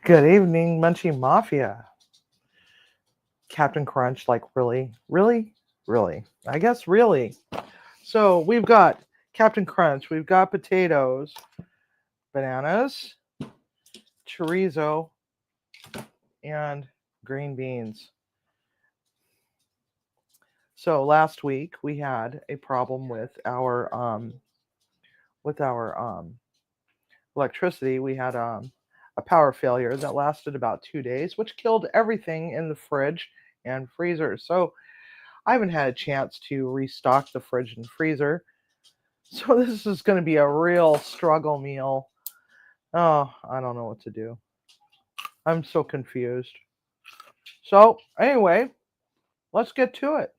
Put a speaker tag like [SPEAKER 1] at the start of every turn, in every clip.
[SPEAKER 1] Good evening, Munchie Mafia. Captain Crunch, like really, really, really. I guess really. So we've got Captain Crunch, we've got potatoes, bananas, chorizo, and green beans. So last week we had a problem with our electricity. We had a power failure that lasted about 2 days, which killed everything in the fridge and freezer. So I haven't had a chance to restock the fridge and freezer. So this is going to be a real struggle meal. Oh, I don't know what to do. I'm so confused. So anyway, let's get to it.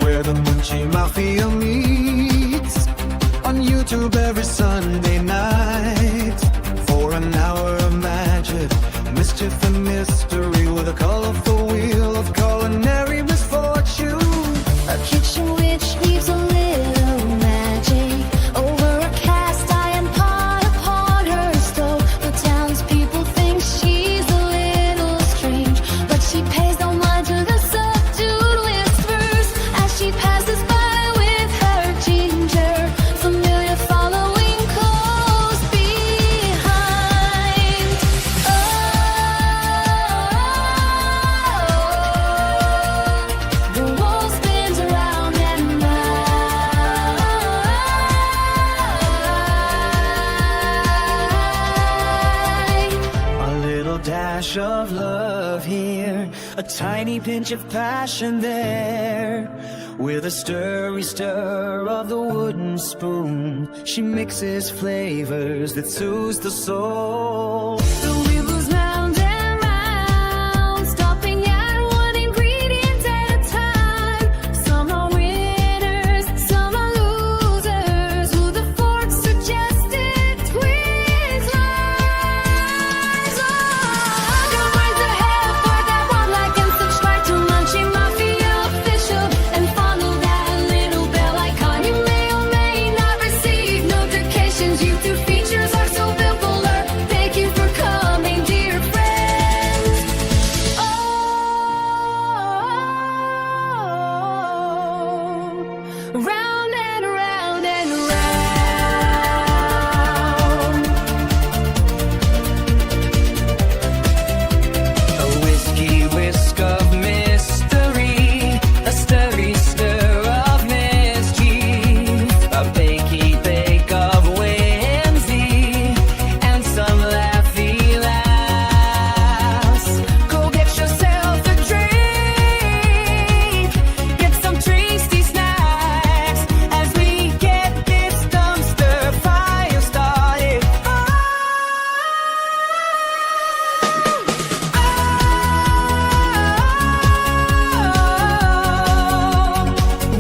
[SPEAKER 2] Where the Munchie Mafia meets on YouTube every Sunday night for an hour of magic, mischief and mystery with a colorful wheel of culinary misfortune.
[SPEAKER 3] A kitchen witch leaves a little magic over a cast iron pot upon her stove. The townspeople think she's a little strange, but she pays no mind to the subdued whispers as she passes by with her ginger, familiar following close behind. The wall spins around and
[SPEAKER 2] A little dash of love here, a tiny pinch of passion there. With a stirry stir of the wooden spoon, she mixes flavors that soothes the soul.
[SPEAKER 3] the wheel goes round and round, stopping at one ingredient at a time. Some are winners, some are losers. Who the fork suggested twins lies. Don't raise a hair for that one, like and subscribe to Munchie Mafia official, and follow that little bell icon. You may or may not receive notifications. YouTube features are so bipolar. Thank you for coming, dear friends. Oh, round and round and round.
[SPEAKER 2] A whiskey whisk of mystery, a stirry stir of mischief, a bakey bake of whimsy, and some laughy laughs. Go get yourself a drink, get some tasty snacks as we get this dumpster fire started.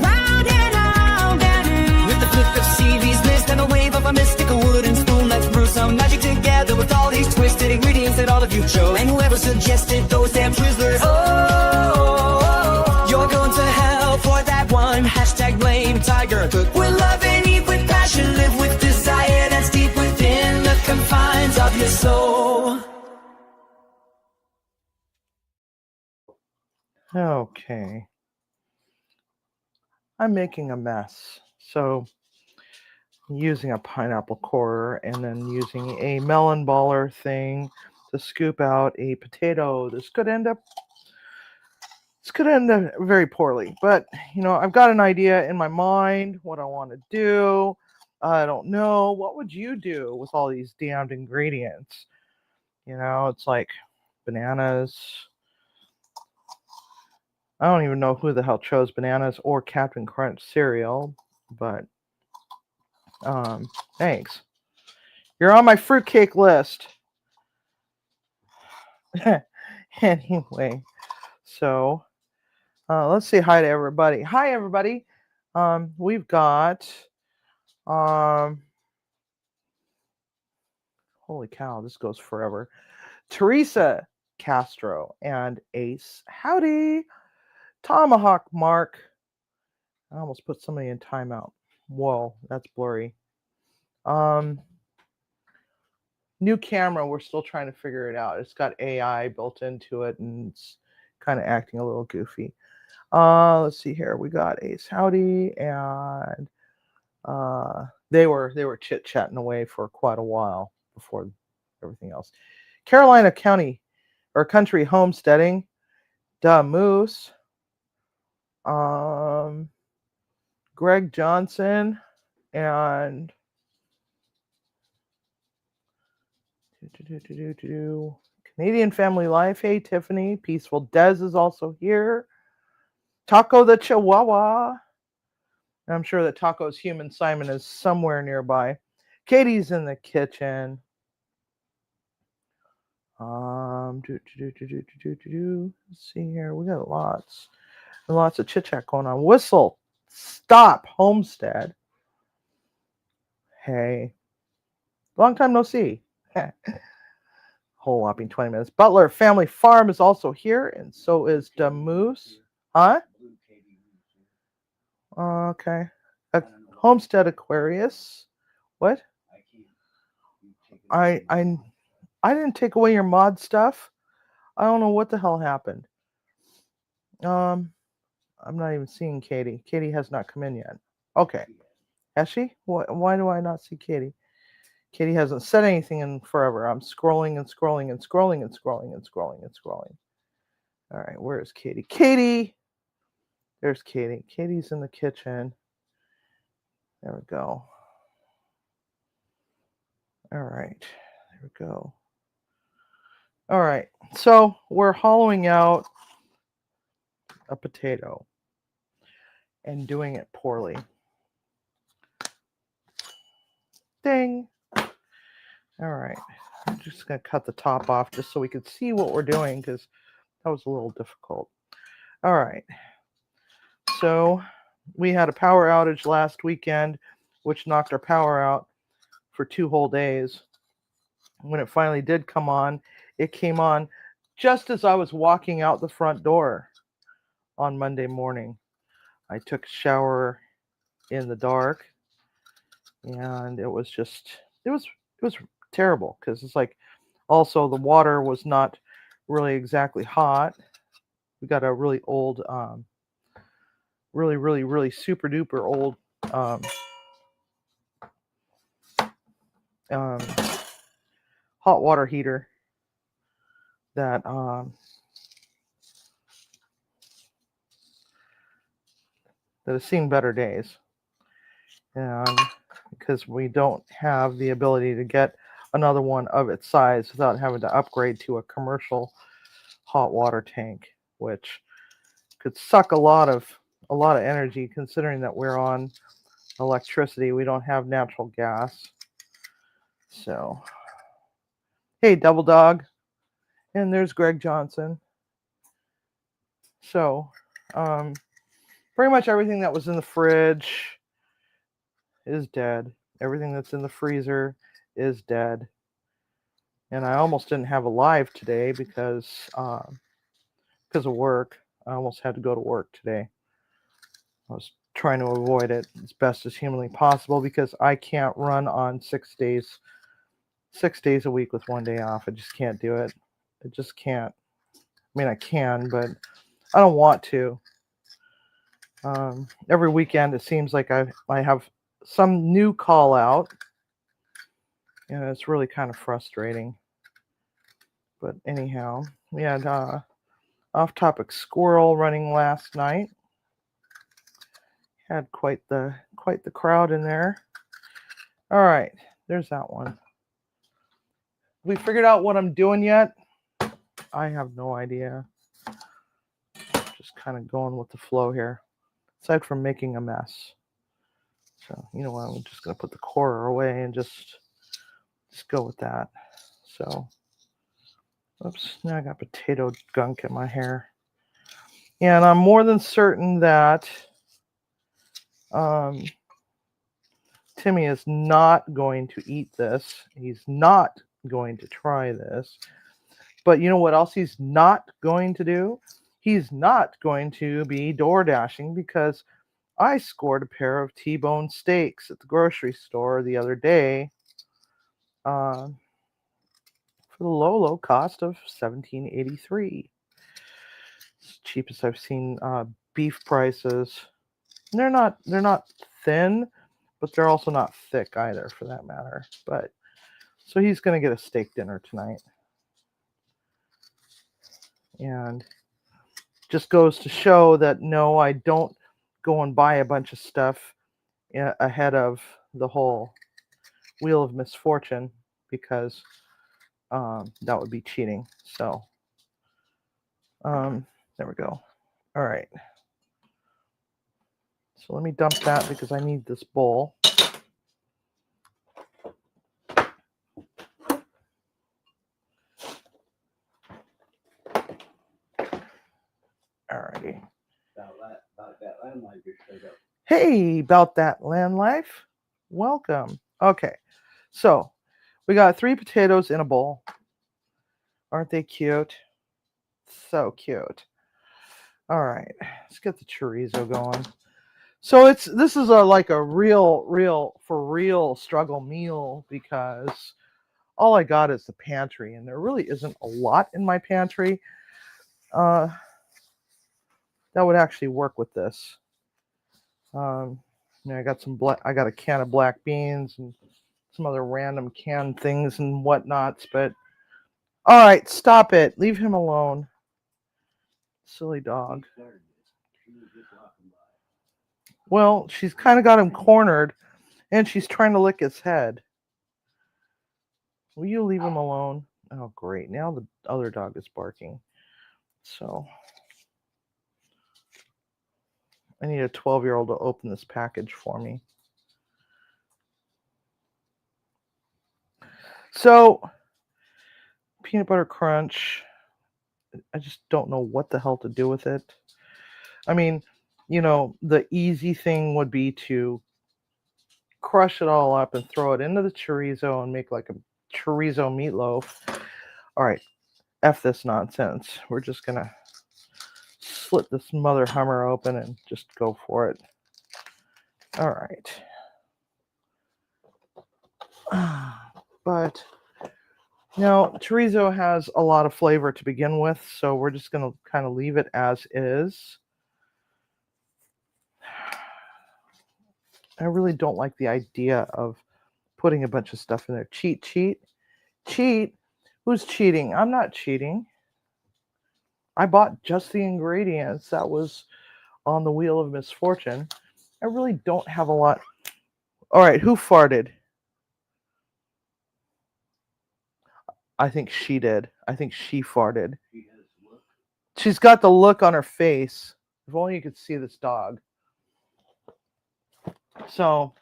[SPEAKER 2] Round and round and with the flick of CV's mist and a wave of a mystical wooden spoon, let's brew some magic together with all these twisted ingredients that all of you chose. And whoever suggested those damn Twizzlers, oh, you're going to hell for that one. Hashtag blame Tiger Cook. We love and eat with passion, live with desire that's deep within the confines of your soul.
[SPEAKER 1] Okay. I'm making a mess. So using a pineapple core and then using a melon baller thing to scoop out a potato. This could end up very poorly, but I've got an idea in my mind what I want to do. I don't know. What would you do with all these damned ingredients? It's like bananas. I don't even know who the hell chose bananas or Captain Crunch cereal, but thanks. You're on my fruitcake list. Anyway, so let's say hi to everybody. Hi, everybody. We've got, holy cow, this goes forever. Teresa Castro and Ace. Howdy. Tomahawk Mark. I almost put somebody in timeout. Whoa, that's blurry. New camera, we're still trying to figure it out. It's got AI built into it and it's kind of acting a little goofy. Let's see here. We got Ace Howdy and they were chit-chatting away for quite a while before everything else. Carolina County or Country Homesteading. Duh Moose. Greg Johnson and Canadian Family Life. Hey, Tiffany. Peaceful Des is also here. Taco the Chihuahua. I'm sure that Taco's Human Simon is somewhere nearby. Katie's in the kitchen. Let's see here. We got lots and lots of chit chat going on. Whistle Stop Homestead. Hey, long time no see. Whole whopping 20 minutes. Butler Family Farm is also here, and so is Damoose. Huh? Okay. Homestead Aquarius. What? I didn't take away your mod stuff. I don't know what the hell happened. I'm not even seeing Katie. Katie has not come in yet. Okay. Has she? Why do I not see Katie? Katie hasn't said anything in forever. I'm scrolling and scrolling and scrolling and scrolling and scrolling and scrolling. All right, where is Katie? Katie! There's Katie. Katie's in the kitchen. There we go. All right, there we go. All right, so we're hollowing out a potato and doing it poorly. Ding. All right, I'm just going to cut the top off just so we can see what we're doing because that was a little difficult. All right, so we had a power outage last weekend, which knocked our power out for 2 whole days. When it finally did come on, it came on just as I was walking out the front door on Monday morning. I took a shower in the dark, and it was terrible because it's like also the water was not really exactly hot. We got a really old, really super duper old hot water heater that has seen better days. And because we don't have the ability to get another one of its size without having to upgrade to a commercial hot water tank, which could suck a lot of energy considering that we're on electricity. We don't have natural gas. So, hey, Double Dog. And there's Greg Johnson. So, pretty much everything that was in the fridge is dead. Everything that's in the freezer is dead. And I almost didn't have a live today because of work. I almost had to go to work today. I was trying to avoid it as best as humanly possible because I can't run on 6 days a week with 1 day off. I just can't do it. I just can't. I mean, I can, but I don't want to. Every weekend it seems like I have some new call out. And it's really kind of frustrating. But anyhow, we had off-topic squirrel running last night. Had quite the crowd in there. All right, there's that one. We figured out what I'm doing yet? I have no idea. Just kind of going with the flow here, aside from making a mess. So you know what? I'm just gonna put the corer away and just go with that. So, oops, now I got potato gunk in my hair. And I'm more than certain that Timmy is not going to eat this. He's not going to try this. But you know what else he's not going to do? He's not going to be door dashing because I scored a pair of T-bone steaks at the grocery store the other day for the low cost of $17.83. It's the cheapest I've seen beef prices. And they're not thin, but they're also not thick either, for that matter. But so he's going to get a steak dinner tonight. And just goes to show that no, I don't go and buy a bunch of stuff ahead of the whole Wheel of Misfortune, because that would be cheating. So there we go. All right. So let me dump that because I need this bowl. Alrighty.
[SPEAKER 4] About that land life you showed up.
[SPEAKER 1] Hey, about that land life. Welcome. Okay. So we got 3 potatoes in a bowl. Aren't they cute? So cute. All right. Let's get the chorizo going. So this is like a real struggle meal because all I got is the pantry, and there really isn't a lot in my pantry that would actually work with this. I got a can of black beans and some other random canned things and whatnots, but all right, stop it. Leave him alone. Silly dog. Well, she's kind of got him cornered, and she's trying to lick his head. Will you leave him alone? Oh, great. Now the other dog is barking. So I need a 12-year-old to open this package for me. So, peanut butter crunch. I just don't know what the hell to do with it. I mean, the easy thing would be to crush it all up and throw it into the chorizo and make like a chorizo meatloaf. All right, F this nonsense. We're just going to slit this mother hummer open and just go for it. All right. But chorizo has a lot of flavor to begin with, so we're just going to kind of leave it as is. I really don't like the idea of putting a bunch of stuff in there. Cheat. Who's cheating? I'm not cheating. I bought just the ingredients that was on the Wheel of Misfortune. I really don't have a lot. All right, who farted? I think she did. I think she farted. She's got the look on her face. If only you could see this dog. So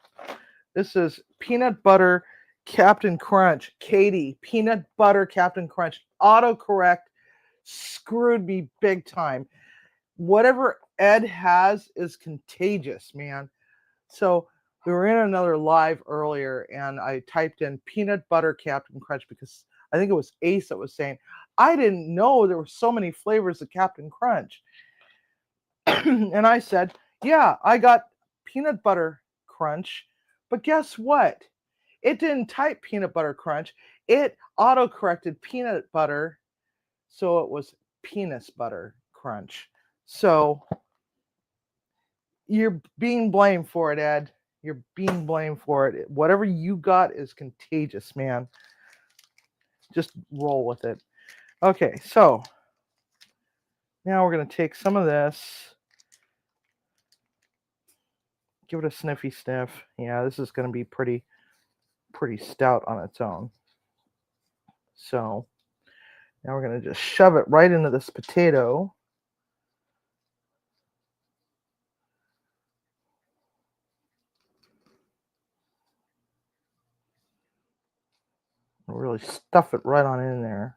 [SPEAKER 1] this is peanut butter Captain Crunch. Katie, peanut butter Captain Crunch. Autocorrect screwed me big time. Whatever Ed has is contagious, man. So we were in another live earlier, and I typed in peanut butter Captain Crunch because I think it was Ace that was saying, I didn't know there were so many flavors of Captain Crunch. And I said, yeah, I got peanut butter crunch, but guess what? It didn't type peanut butter crunch. It auto-corrected peanut butter, so it was penis butter crunch. So you're being blamed for it, Ed. You're being blamed for it. Whatever you got is contagious, man. Just roll with it. Okay, so now we're going to take some of this, give it a sniffy sniff. Yeah, this is going to be pretty stout on its own. So now we're going to just shove it right into this potato. And really stuff it right on in there.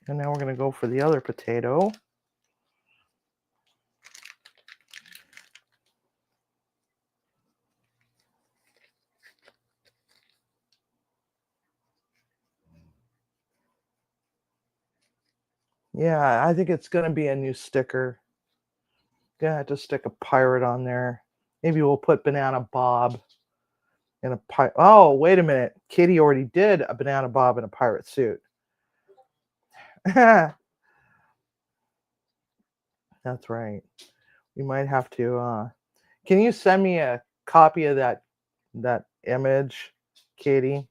[SPEAKER 1] And now we're going to go for the other potato. Yeah, I think it's going to be a new sticker. Gonna have to stick a pirate on there. Maybe we'll put Banana Bob in a pirate. Oh, wait a minute. Kitty already did a Banana Bob in a pirate suit. That's right. We might have to. Can you send me a copy of that image, Katie?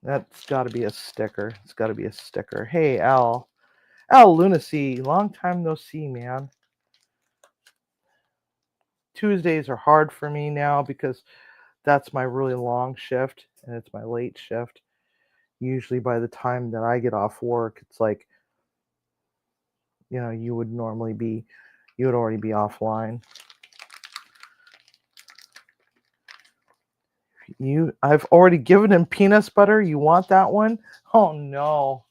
[SPEAKER 1] That's got to be a sticker. It's got to be a sticker. Hey, Al Lunacy, long time no see, man. Tuesdays are hard for me now because that's my really long shift and it's my late shift. Usually by the time that I get off work, it's like, you would already be offline. I've already given him peanut butter. You want that one? Oh no.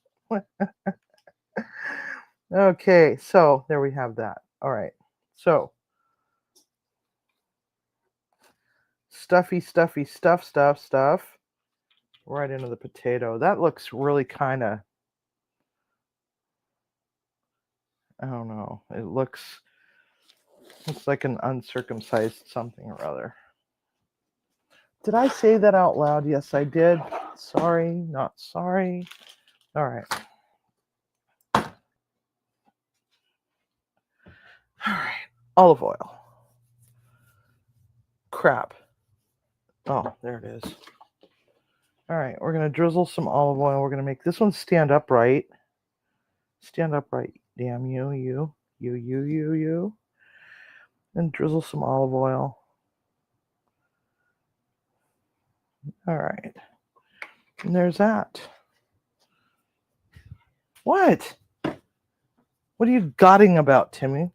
[SPEAKER 1] Okay, so there we have that. All right. So stuff right into the potato. That looks really kind of, I don't know. It looks like an uncircumcised something or other. Did I say that out loud? Yes, I did. Sorry, not sorry. All right. All right. Olive oil. Crap. Oh, there it is. All right, we're going to drizzle some olive oil. We're going to make this one stand upright. Stand upright. Damn you. And drizzle some olive oil. All right. And there's that. What? What are you gotting about, Timmy?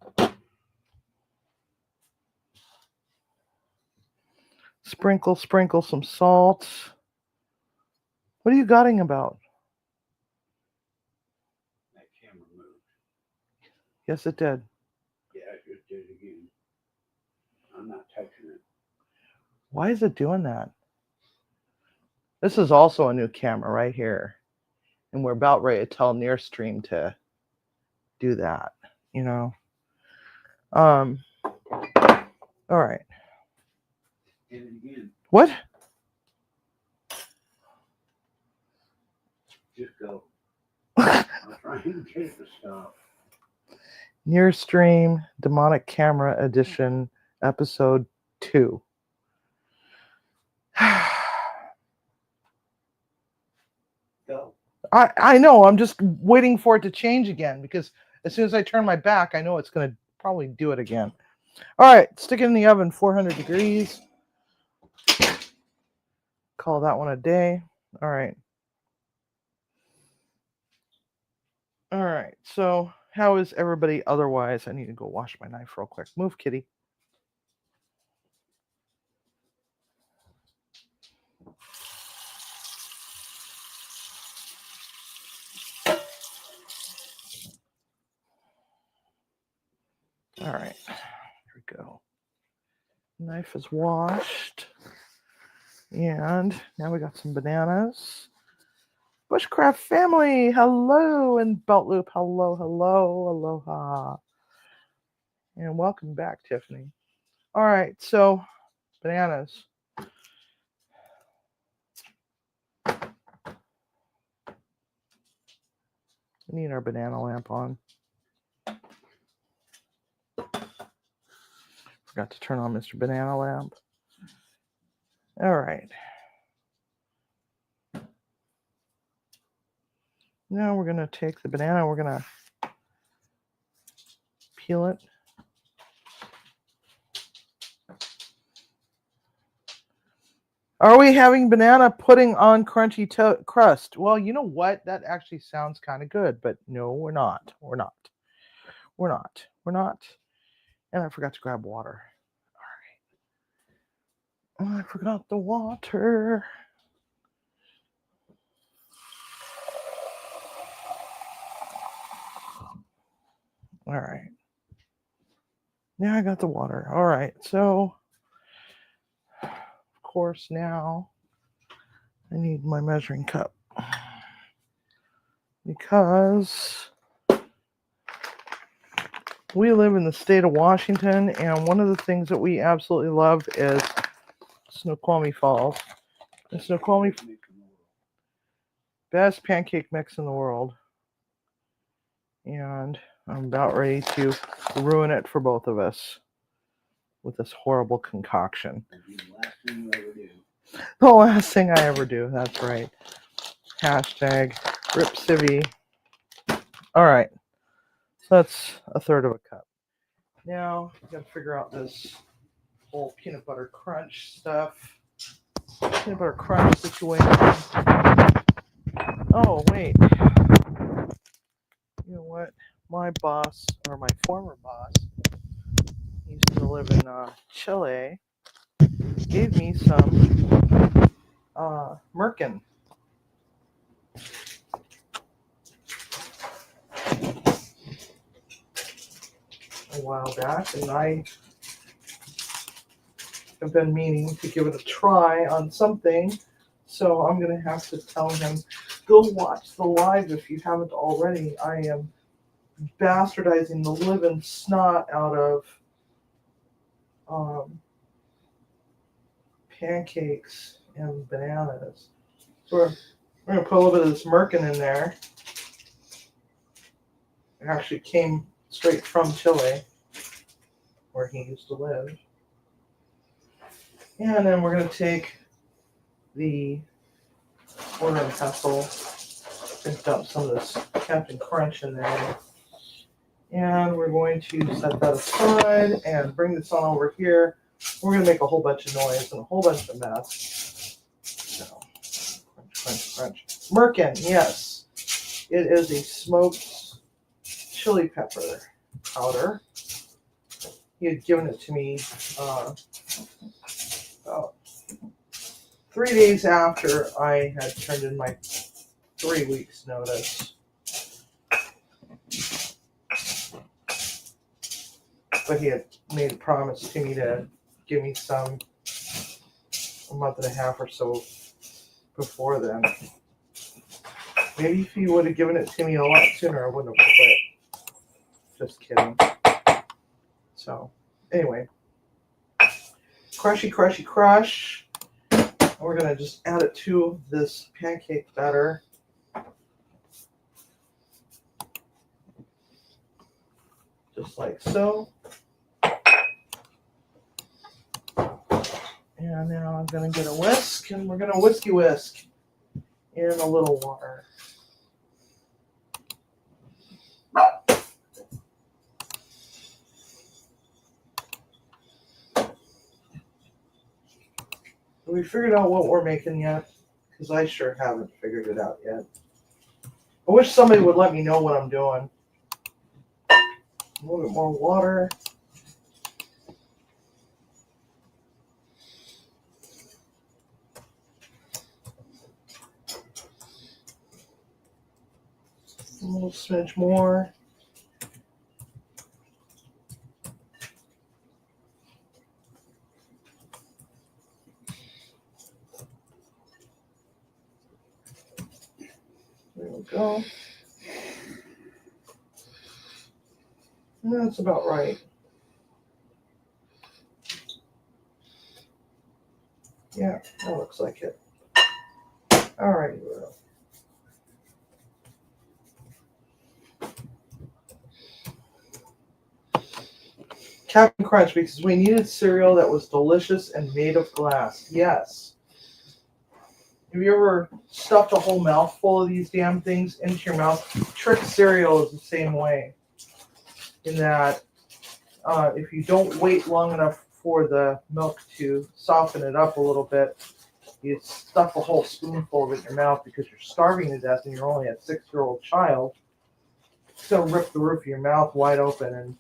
[SPEAKER 1] Sprinkle some salt. What are you gotting about?
[SPEAKER 4] That camera moved.
[SPEAKER 1] Yes, it did.
[SPEAKER 4] Yeah, it just did again. I'm not touching it.
[SPEAKER 1] Why is it doing that? This is also a new camera right here. And we're about ready to tell Nearstream to do that, All right.
[SPEAKER 4] Hit it again.
[SPEAKER 1] What?
[SPEAKER 4] Just go. I'm trying to get it to stop.
[SPEAKER 1] Nearstream Demonic Camera Edition, Episode 2.
[SPEAKER 4] Go.
[SPEAKER 1] I know. I'm just waiting for it to change again because as soon as I turn my back, I know it's going to probably do it again. All right. Stick it in the oven, 400 degrees. Call that one a day. All right. All right. So how is everybody otherwise? I need to go wash my knife real quick. Move, kitty. All right. Here we go. Knife is washed. And now we got some bananas. Bushcraft family, hello, and Belt Loop, hello, aloha. And welcome back, Tiffany. All right, so bananas. We need our banana lamp on. Forgot to turn on Mr. Banana Lamp. All right. Now we're going to take the banana, we're going to peel it. Are we having banana pudding on crunchy crust? Well, you know what? That actually sounds kind of good, but no, we're not. We're not. We're not. We're not. And I forgot to grab water. All right. Oh, I forgot the water. All right. Now I got the water. All right. So, of course, now I need my measuring cup because we live in the state of Washington, and one of the things that we absolutely love is Snoqualmie Falls. The Snoqualmie, best pancake mix in the world. And I'm about ready to ruin it for both of us with this horrible concoction. The last thing I ever do. That's right. Hashtag Rip Civvy. All right. So that's a third of a cup. Now, I've got to figure out this whole peanut butter crunch stuff. Peanut butter crunch situation. Oh, wait. You know what? My boss, or my former boss, used to live in Chile, gave me some merkin. A while back, and I have been meaning to give it a try on something, so I'm going to have to tell him, go watch the live if you haven't already. I am bastardizing the living snot out of pancakes and bananas. So we're going to put a little bit of this merkin in there. It actually came straight from Chile, where he used to live. And then we're going to take the mortar and pestle and dump some of this Captain Crunch in there. And we're going to set that aside and bring this on over here. We're going to make a whole bunch of noise and a whole bunch of mess. So, crunch, crunch, crunch. Merkin, yes. It is a smoked chili pepper powder. He had given it to me about 3 days after I had turned in my 3 weeks notice. But he had made a promise to me to give me some a month and a half or so before then. Maybe if he would have given it to me a lot sooner, I wouldn't have quit. Just kidding. So, anyway. Crushy, crushy, crush. We're going to just add it to this pancake batter. Just like so. And now I'm going to get a whisk, and we're going to whisk in a little water. Have we figured out what we're making yet? Because I sure haven't figured it out yet. I wish somebody would let me know what I'm doing. A little bit more water. A little smidge more. There we go. And that's about right. Yeah, that looks like it. All right, well. Captain Crunch, because we needed cereal that was delicious and made of glass. Yes. Have you ever stuffed a whole mouthful of these damn things into your mouth? Trick cereal is the same way. In that, if you don't wait long enough for the milk to soften it up a little bit, you stuff a whole spoonful of it in your mouth because you're starving to death and you're only a 6-year-old child. So rip the roof of your mouth wide open and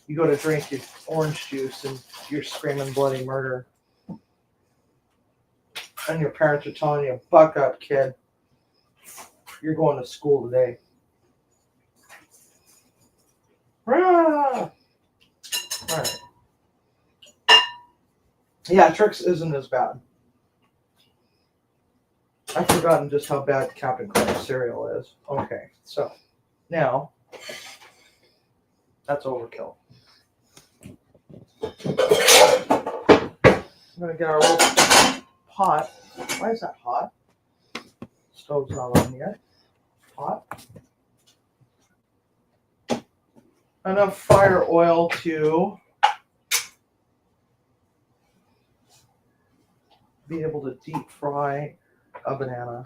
[SPEAKER 1] you go to drink your orange juice and you're screaming bloody murder. And your parents are telling you, buck up, kid. You're going to school today. Rah! All right. Yeah, Trix isn't as bad. I've forgotten just how bad Captain Crunch cereal is. Okay, so now that's overkill. I'm gonna get our little pot. Why is that hot? Stove's not on yet. Hot. Enough fire oil to be able to deep fry a banana.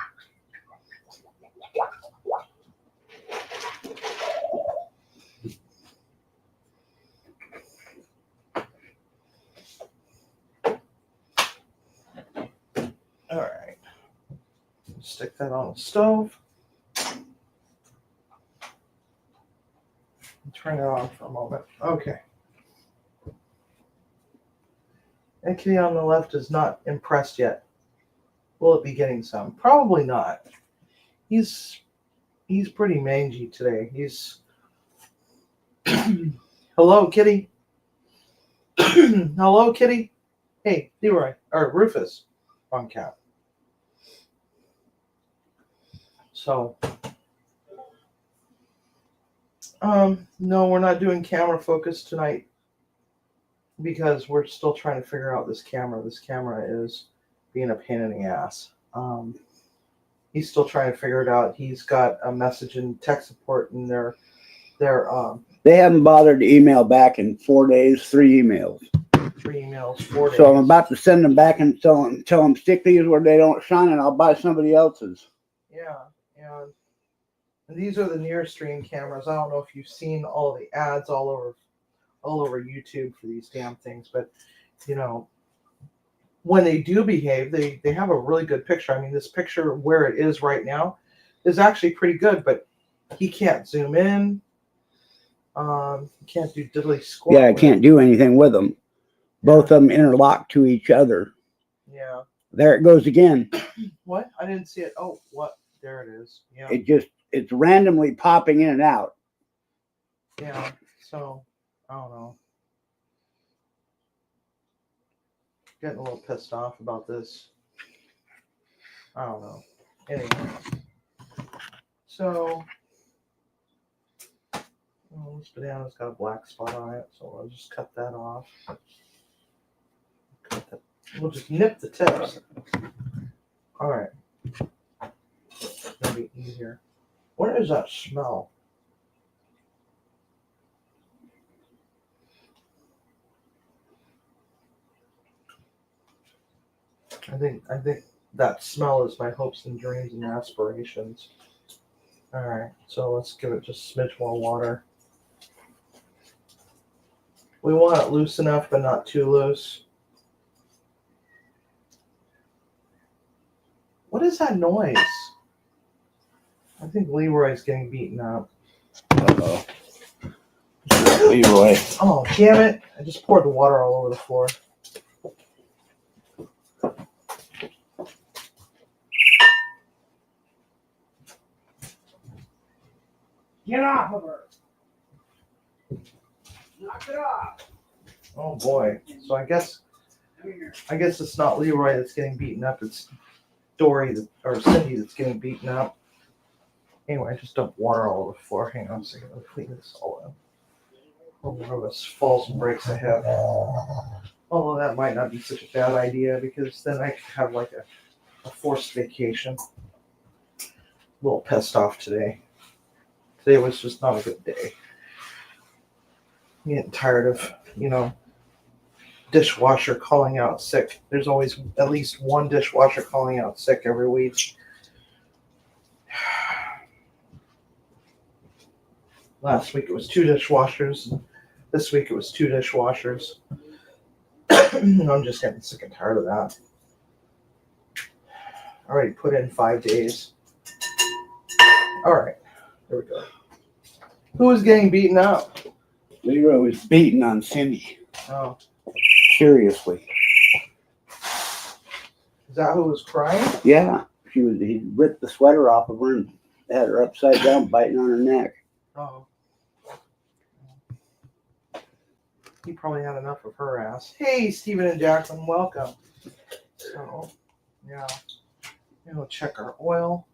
[SPEAKER 1] All right. Stick that on the stove. Turn it on for a moment. Okay. And Kitty on the left is not impressed yet. Will it be getting some? Probably not. He's pretty mangy today. He's hello, Kitty. Hello, Kitty. Hey, Leroy or Rufus. Wrong cat. So no, we're not doing camera focus tonight because we're still trying to figure out this camera. This camera is being a pain in the ass. He's still trying to figure it out. He's got a message in tech support and
[SPEAKER 5] they haven't bothered to email back in 4 days, 3 emails.
[SPEAKER 1] 3 emails, 4 days.
[SPEAKER 5] So I'm about to send them back and tell them stick these where they don't shine and I'll buy somebody else's.
[SPEAKER 1] Yeah, and these are the near stream cameras. I don't know if you've seen all the ads all over YouTube for these damn things, but you know, when they do behave, they have a really good picture. I mean, this picture where it is right now is actually pretty good, but he can't zoom in. He can't do diddly squat.
[SPEAKER 5] Yeah, I can't do anything with them. Both of them interlock to each other.
[SPEAKER 1] Yeah.
[SPEAKER 5] There it goes again.
[SPEAKER 1] What? I didn't see it. Oh, what? There it is. Yeah.
[SPEAKER 5] It's randomly popping in and out.
[SPEAKER 1] Yeah. So, I don't know. Getting a little pissed off about this. I don't know. Anyway. So, this banana's got a black spot on it, so I'll just cut that off. We'll just nip the tips. All right. That'll be easier. What is that smell? I think that smell is my hopes and dreams and aspirations. All right, so let's give it just a smidge more water. We want it loose enough, but not too loose. What is that noise? I think Leroy's getting beaten up.
[SPEAKER 5] Uh-oh. Leroy.
[SPEAKER 1] Oh, damn it. I just poured the water all over the floor.
[SPEAKER 4] Get off of her. Knock it off.
[SPEAKER 1] Oh boy. So I guess it's not Leroy that's getting beaten up. It's Dory or Cindy that's getting beaten up. Anyway, I just dumped water all over the floor. Hang on a second. Let me clean this all up. One of us falls and breaks a hip. Although that might not be such a bad idea because then I could have like a forced vacation. A little pissed off today. Today was just not a good day. I'm getting tired of, dishwasher calling out sick. There's always at least one dishwasher calling out sick every week. Last week it was 2 dishwashers. This week it was 2 dishwashers. I'm just getting sick and tired of that. I already put in 5 days. All right, there we go. Who was getting beaten up?
[SPEAKER 5] Leroy was beating on Cindy.
[SPEAKER 1] Oh,
[SPEAKER 5] Seriously.
[SPEAKER 1] is that who was crying?
[SPEAKER 5] Yeah. He ripped the sweater off of her and had her upside down, biting on her neck.
[SPEAKER 1] Oh. He probably had enough of her ass. Hey, Stephen and Jacqueline, welcome. So, yeah. We'll check our oil.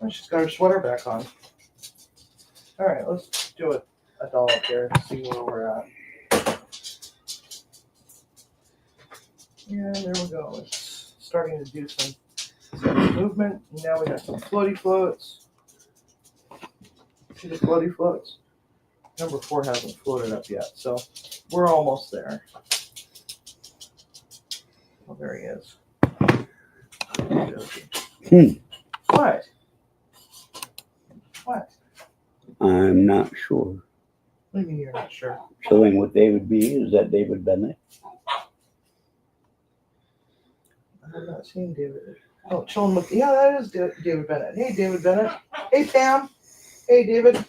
[SPEAKER 1] Oh, she's got her sweater back on. All right, let's do a dollop here and see where we're at. And there we go. It's starting to do some movement. Now we got some floaty floats. See the floaty floats? Number 4 hasn't floated up yet, so we're almost there. Oh, there he is. What? What?
[SPEAKER 5] I'm not sure.
[SPEAKER 1] What do you mean you're not sure?
[SPEAKER 5] Chilling with David B. Is that David Bennett?
[SPEAKER 1] I have not seen David. Oh, chilling with. Yeah, that is David Bennett. Hey, David Bennett. Hey, Pam. Hey, David.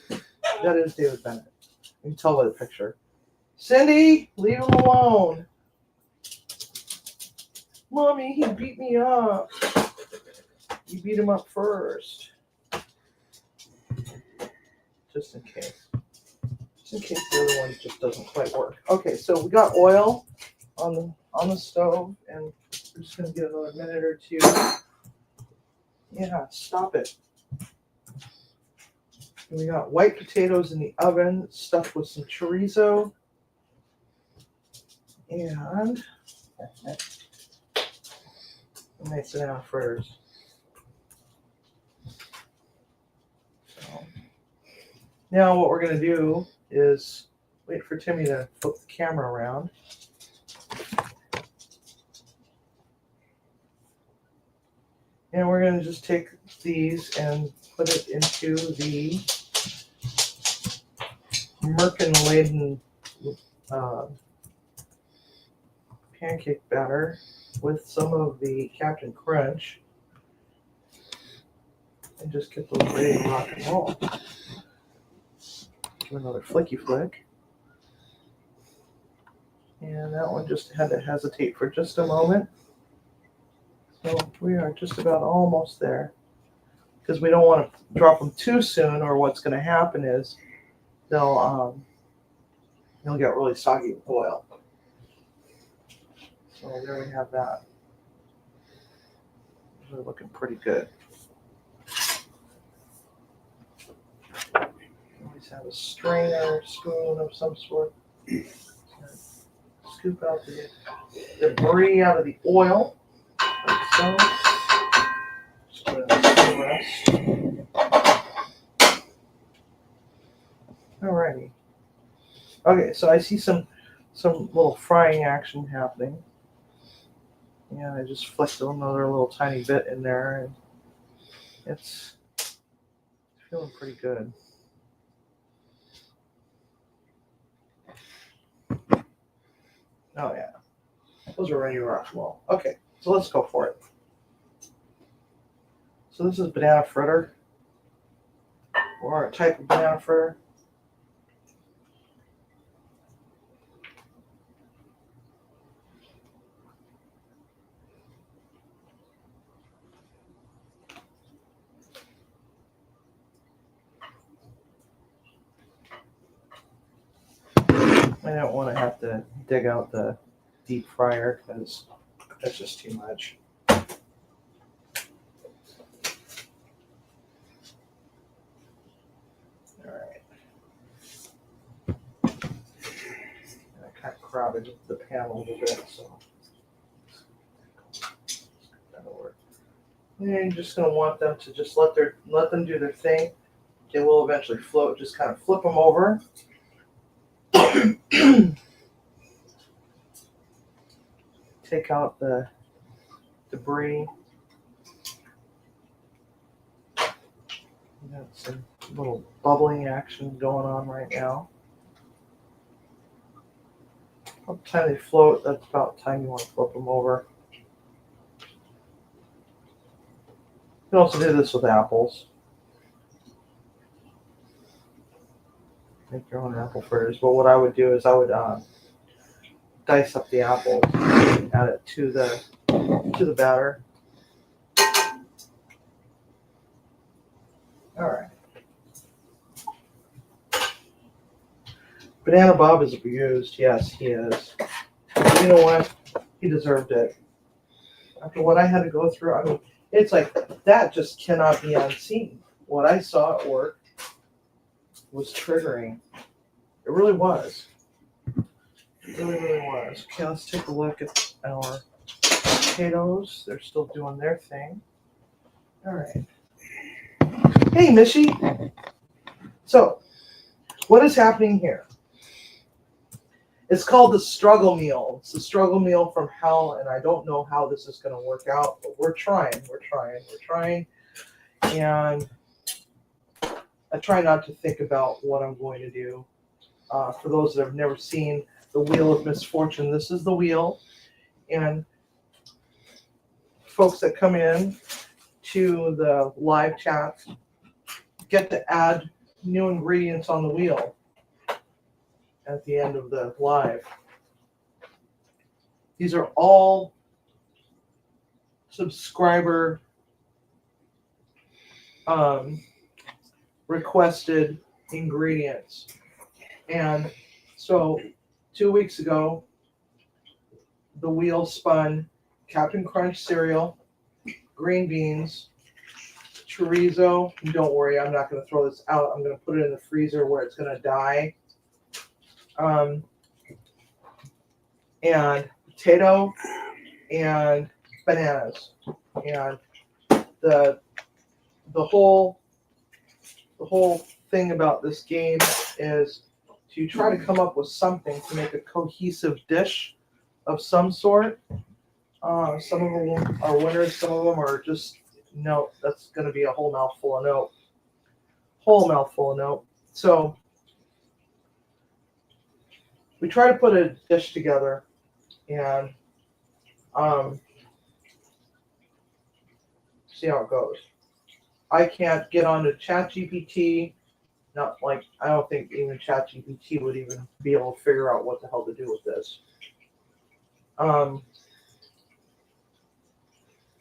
[SPEAKER 1] That is David Bennett. You can tell by the picture. Cindy, leave him alone. Mommy, he beat me up. You beat him up first. Just in case. Just in case the other one just doesn't quite work. Okay, so we got oil on the stove, and we're just gonna give it another minute or 2. Yeah, stop it. And we got white potatoes in the oven, stuffed with some chorizo. And nice and out fritters. So now what we're gonna do is wait for Timmy to flip the camera around. And we're gonna just take these and put it into the merkin-laden pancake batter with some of the Captain Crunch, and just get those ready to rock and roll. Do another flicky flick. And that one just had to hesitate for just a moment. So we are just about almost there. Because we don't want to drop them too soon, or what's going to happen is they'll get really soggy with oil. So there we have that. They're looking pretty good. Always have a strainer, spoon of some sort. Scoop out the debris out of the oil, like so. Just put it in the rest. Alrighty. Okay, so I see some little frying action happening. And I just flicked another little tiny bit in there, and it's feeling pretty good. Oh yeah, those are ready to rock and roll. Okay, so let's go for it. So this is banana fritter, or a type of banana fritter. I don't want to have to dig out the deep fryer because that's just too much. All right. I kind of crowded the pan a little bit, so And you're just gonna want them to just let them do their thing. They will eventually float. Just kind of flip them over. Take out the debris. We got some little bubbling action going on right now. By the time they float, that's about the time you want to flip them over. You can also do this with apples. Make your own apple fritters. But what I would do is I would dice up the apples, add it to the batter. All right. Banana Bob is abused. Yes, he is. But you know what? He deserved it. After what I had to go through, I mean, it's like that just cannot be unseen. What I saw at work was triggering. It really was. It really, really was. Okay, let's take a look at our potatoes. They're still doing their thing. All right. Hey, Mishy. So, what is happening here? It's called the struggle meal. It's the struggle meal from hell, and I don't know how this is going to work out, but we're trying. And I try not to think about what I'm going to do. For those that have never seen the Wheel of Misfortune, this is the wheel, and folks that come in to the live chat get to add new ingredients on the wheel at the end of the live. These are all subscriber requested ingredients. And so 2 weeks ago, the wheel spun Captain Crunch cereal, green beans, chorizo. And don't worry, I'm not going to throw this out. I'm going to put it in the freezer where it's going to die. And potato and bananas. And the whole thing about this game is to try to come up with something to make a cohesive dish of some sort. Some of them are winners, some of them are just, no, that's going to be a whole mouthful of note. So we try to put a dish together and see how it goes. I can't get onto ChatGPT. Not like, I don't think even ChatGPT would even be able to figure out what the hell to do with this.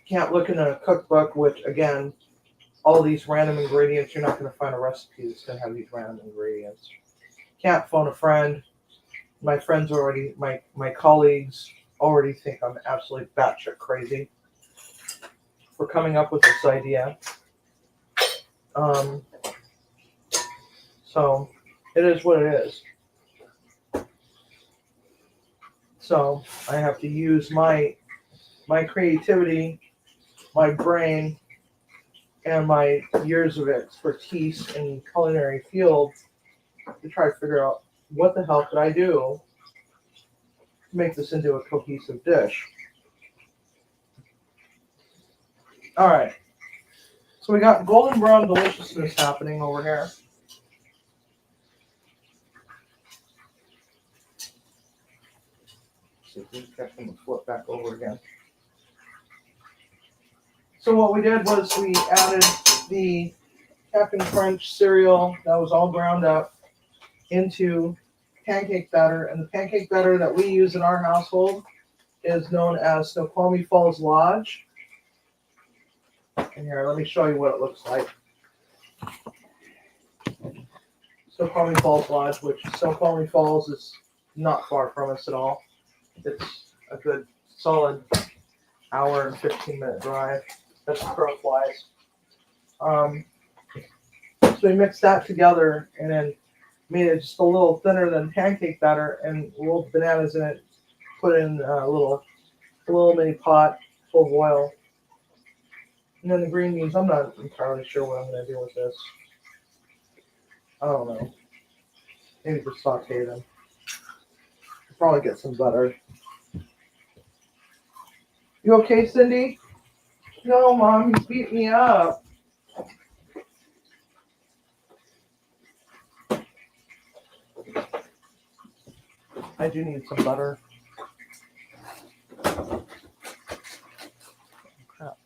[SPEAKER 1] Can't look in a cookbook, which again, all these random ingredients, you're not going to find a recipe that's going to have these random ingredients. Can't phone a friend. My friends already, my colleagues already think I'm absolutely batshit crazy for coming up with this idea. So it is what it is. So I have to use my creativity, my brain, and my years of expertise in culinary field to try to figure out what the hell could I do to make this into a cohesive dish. All right. So we got golden brown deliciousness happening over here. See if we can catch them and flip back over again. So what we did was we added the Captain Crunch cereal that was all ground up into pancake batter, and the pancake batter that we use in our household is known as Snoqualmie Falls Lodge. And here, let me show you what it looks like. Snoqualmie Falls Lodge, which Snoqualmie Falls is not far from us at all. It's a good solid hour and 15-minute drive. That's the crow flies. So we mixed that together and then made it just a little thinner than pancake batter and rolled bananas in it. Put in a little mini pot full of oil. And then the green beans, I'm not entirely sure what I'm going to do with this. I don't know. Maybe just saute them. Probably get some butter. You okay, Cindy? No, Mom, you beat me up. I do need some butter. Crap.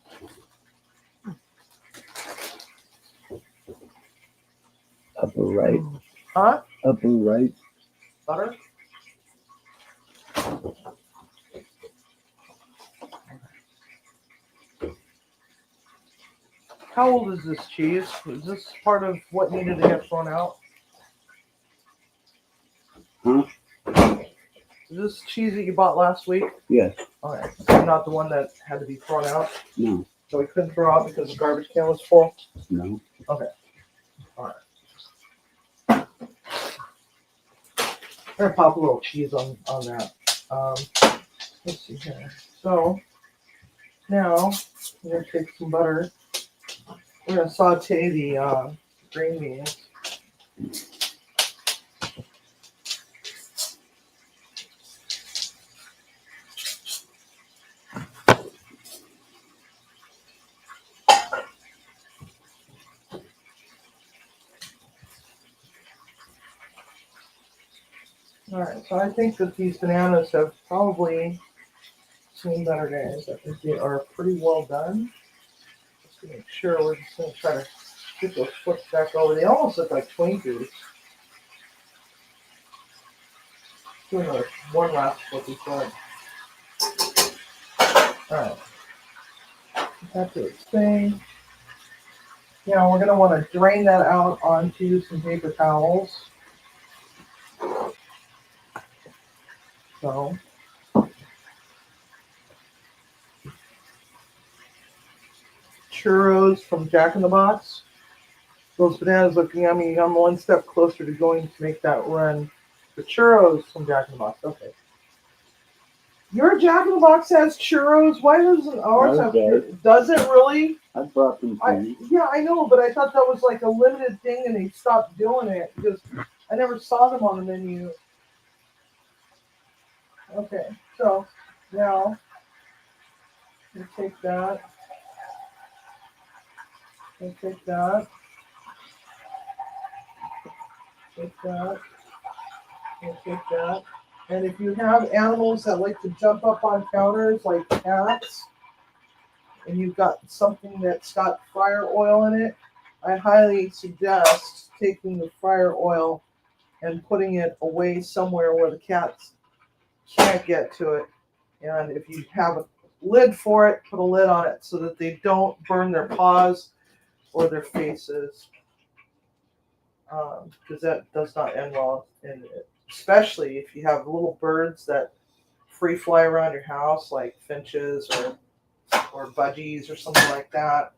[SPEAKER 5] Upper right.
[SPEAKER 1] Huh?
[SPEAKER 5] Upper right.
[SPEAKER 1] Butter? How old is this cheese? Is this part of what needed to get thrown out?
[SPEAKER 5] Huh?
[SPEAKER 1] Is this cheese that you bought last week?
[SPEAKER 5] Yes.
[SPEAKER 1] Okay. So not the one that had to be thrown out?
[SPEAKER 5] No.
[SPEAKER 1] So we couldn't throw out because the garbage can was full?
[SPEAKER 5] No.
[SPEAKER 1] Okay. Alright. I'm gonna pop a little cheese on that. Let's see here. So now I'm gonna take some butter. We're gonna saute the green beans. Alright, so I think that these bananas have probably seen better days. I think they are pretty well done. Just to make sure, we're just going to try to get those flips back over. They almost look like Twinkies. Do another one last flippy flip. Alright. That's its thing. Now we're going to want to drain that out onto some paper towels. So, churros from Jack in the Box. Those bananas look yummy. I'm one step closer to going to make that run. The churros from Jack in the Box. Okay. Your Jack in the Box has churros. Why doesn't ours have churros? Does it really?
[SPEAKER 5] I brought them to you.
[SPEAKER 1] Yeah, I know, but I thought that was like a limited thing and they stopped doing it because I never saw them on the menu. Okay, so now we take that. We take that. Take that. And take that. And if you have animals that like to jump up on counters like cats, and you've got something that's got fryer oil in it, I highly suggest taking the fryer oil and putting it away somewhere where the cats can't get to it. And if you have a lid for it, put a lid on it so that they don't burn their paws or their faces. Because that does not end well in it. Especially if you have little birds that free fly around your house, like finches or budgies or something like that.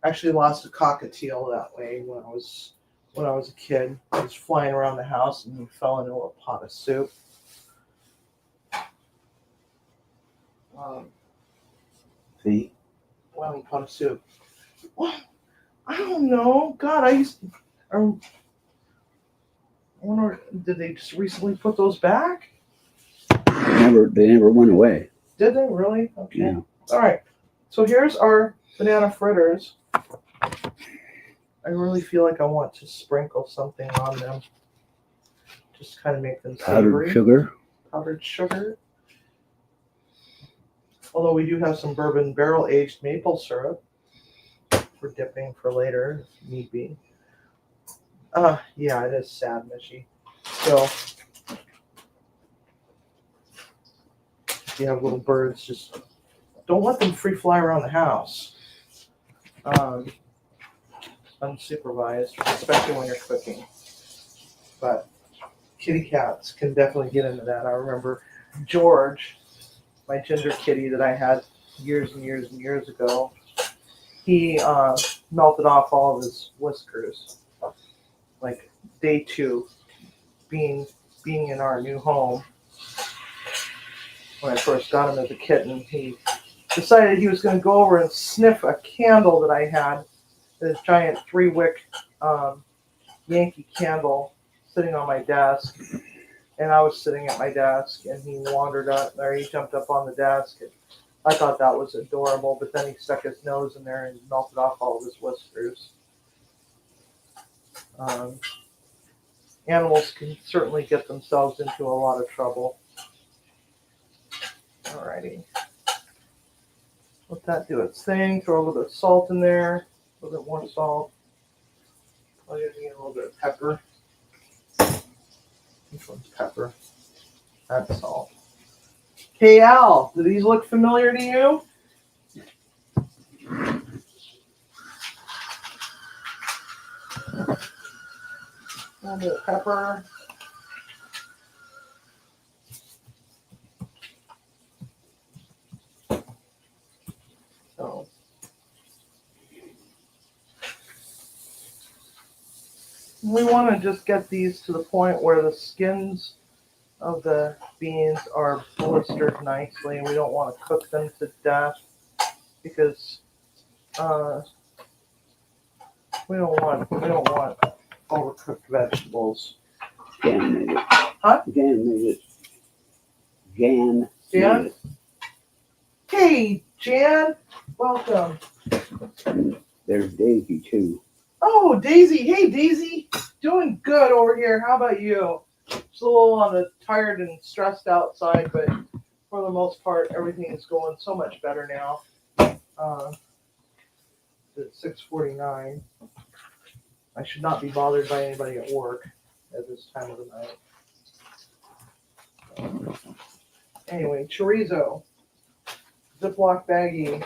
[SPEAKER 1] I actually lost a cockatiel that way when I was a kid. He was flying around the house and he fell into a pot of soup.
[SPEAKER 5] See?
[SPEAKER 1] Boiling pot of soup. What? I don't know. God, I wonder, did they just recently put those back?
[SPEAKER 5] They never went away.
[SPEAKER 1] Did they really? Okay.
[SPEAKER 5] Yeah.
[SPEAKER 1] All right. So here's our banana fritters. I really feel like I want to sprinkle something on them. Just kind of make them savory.
[SPEAKER 5] Powdered sugar.
[SPEAKER 1] Powdered sugar. Although we do have some bourbon barrel aged maple syrup for dipping for later if need be. Yeah, it is sad, Mishy. So if you have little birds, just don't let them free fly around the house. Unsupervised, especially when you're cooking. But kitty cats can definitely get into that. I remember George, my ginger kitty that I had years and years and years ago, he melted off all of his whiskers. Like day 2, being in our new home. When I first got him as a kitten, he decided he was going to go over and sniff a candle that I had, this giant 3-wick Yankee candle sitting on my desk. And I was sitting at my desk, and he wandered up there. He jumped up on the desk. And I thought that was adorable, but then he stuck his nose in there and melted off all of his whiskers. Animals can certainly get themselves into a lot of trouble. Alrighty. Let that do its thing. Throw a little bit of salt in there. A little bit more salt. I'll give you a little bit of pepper. Which one's pepper? That's salt. Hey Al, do these look familiar to you? A little bit of pepper. So we want to just get these to the point where the skins of the beans are blistered nicely, and we don't want to cook them to death because we don't want overcooked vegetables.
[SPEAKER 5] Jan made it.
[SPEAKER 1] Huh?
[SPEAKER 5] Jan made it. Jan.
[SPEAKER 1] Jan?
[SPEAKER 5] made it.
[SPEAKER 1] Hey, Jan, welcome.
[SPEAKER 5] There's Daisy too.
[SPEAKER 1] Oh, Daisy. Hey, Daisy. Doing good over here. How about you? Just a little on the tired and stressed out side, but for the most part, everything is going so much better now. It's 6:49. I should not be bothered by anybody at work at this time of the night. Anyway, chorizo. Ziploc baggie.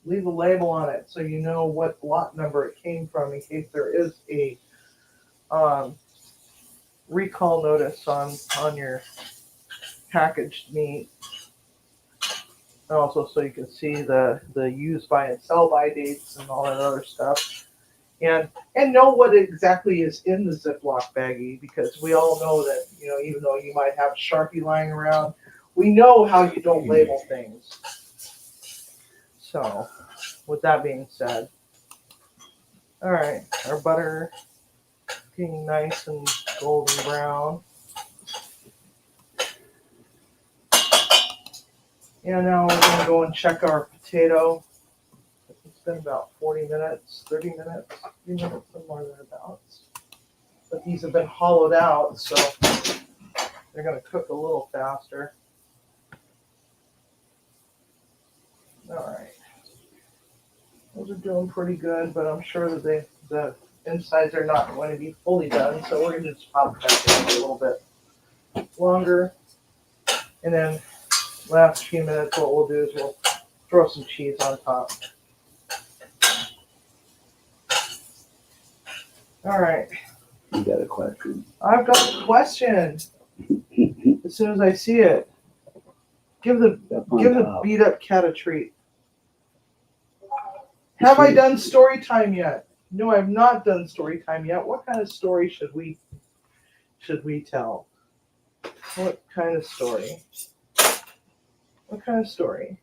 [SPEAKER 1] Leave a label on it so you know what lot number it came from in case there is a recall notice on your packaged meat. And also so you can see the use by and sell by dates and all that other stuff. And know what exactly is in the Ziploc baggie, because we all know that, you know, even though you might have Sharpie lying around, we know how you don't label things. So, with that being said, all right, our butter getting nice and golden brown. And now we're going to go and check our potato. It's been about 40 minutes, 30 minutes, 3 minutes, somewhere thereabouts. But these have been hollowed out, so they're going to cook a little faster. All right. Those are doing pretty good, but I'm sure that the insides are not going to be fully done, so we're going to just pop that in a little bit longer. And then last few minutes, what we'll do is we'll throw some cheese on top. All right.
[SPEAKER 5] You got a question?
[SPEAKER 1] I've got a question. As soon as I see it, give the beat up cat a treat. Have I done story time yet? No, I've not done story time yet. What kind of story should we tell? What kind of story? What kind of story?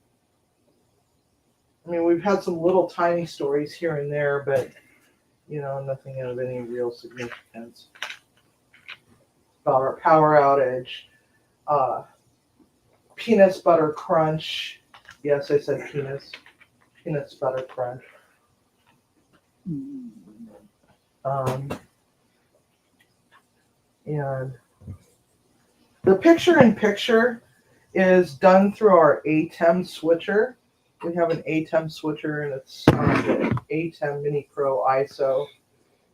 [SPEAKER 1] I mean, we've had some little tiny stories here and there, but you know, nothing of any real significance. About our power outage, peanuts butter crunch. Yes, I said peanuts butter crunch. And the picture-in-picture is done through our ATEM switcher. We have an ATEM switcher, and it's the ATEM Mini Pro ISO.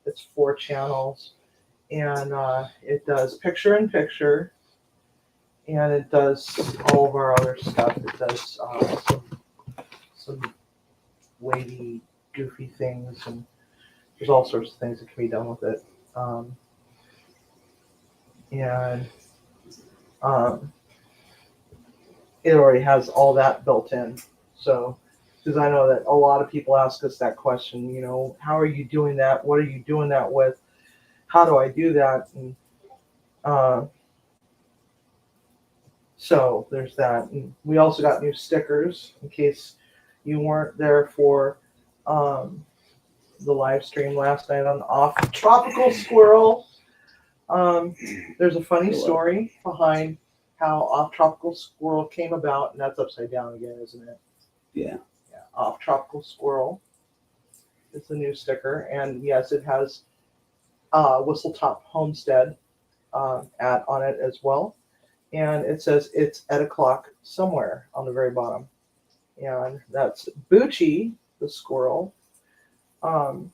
[SPEAKER 1] It's 4 channels, and it does picture-in-picture, and it does all of our other stuff. It does some wavy, goofy things, and there's all sorts of things that can be done with it. It already has all that built in. So, because I know that a lot of people ask us that question, you know, how are you doing that? What are you doing that with? How do I do that? And So there's that. And we also got new stickers in case you weren't there for the live stream last night on Off Tropical Squirrel. There's a funny story behind how Off Tropical Squirrel came about, and that's upside down again, isn't it?
[SPEAKER 5] Yeah.
[SPEAKER 1] Yeah. Off Tropical Squirrel. It's a new sticker, and yes, it has Whistletop Homestead at on it as well, and it says it's at o'clock somewhere on the very bottom, and that's Bucci the squirrel. So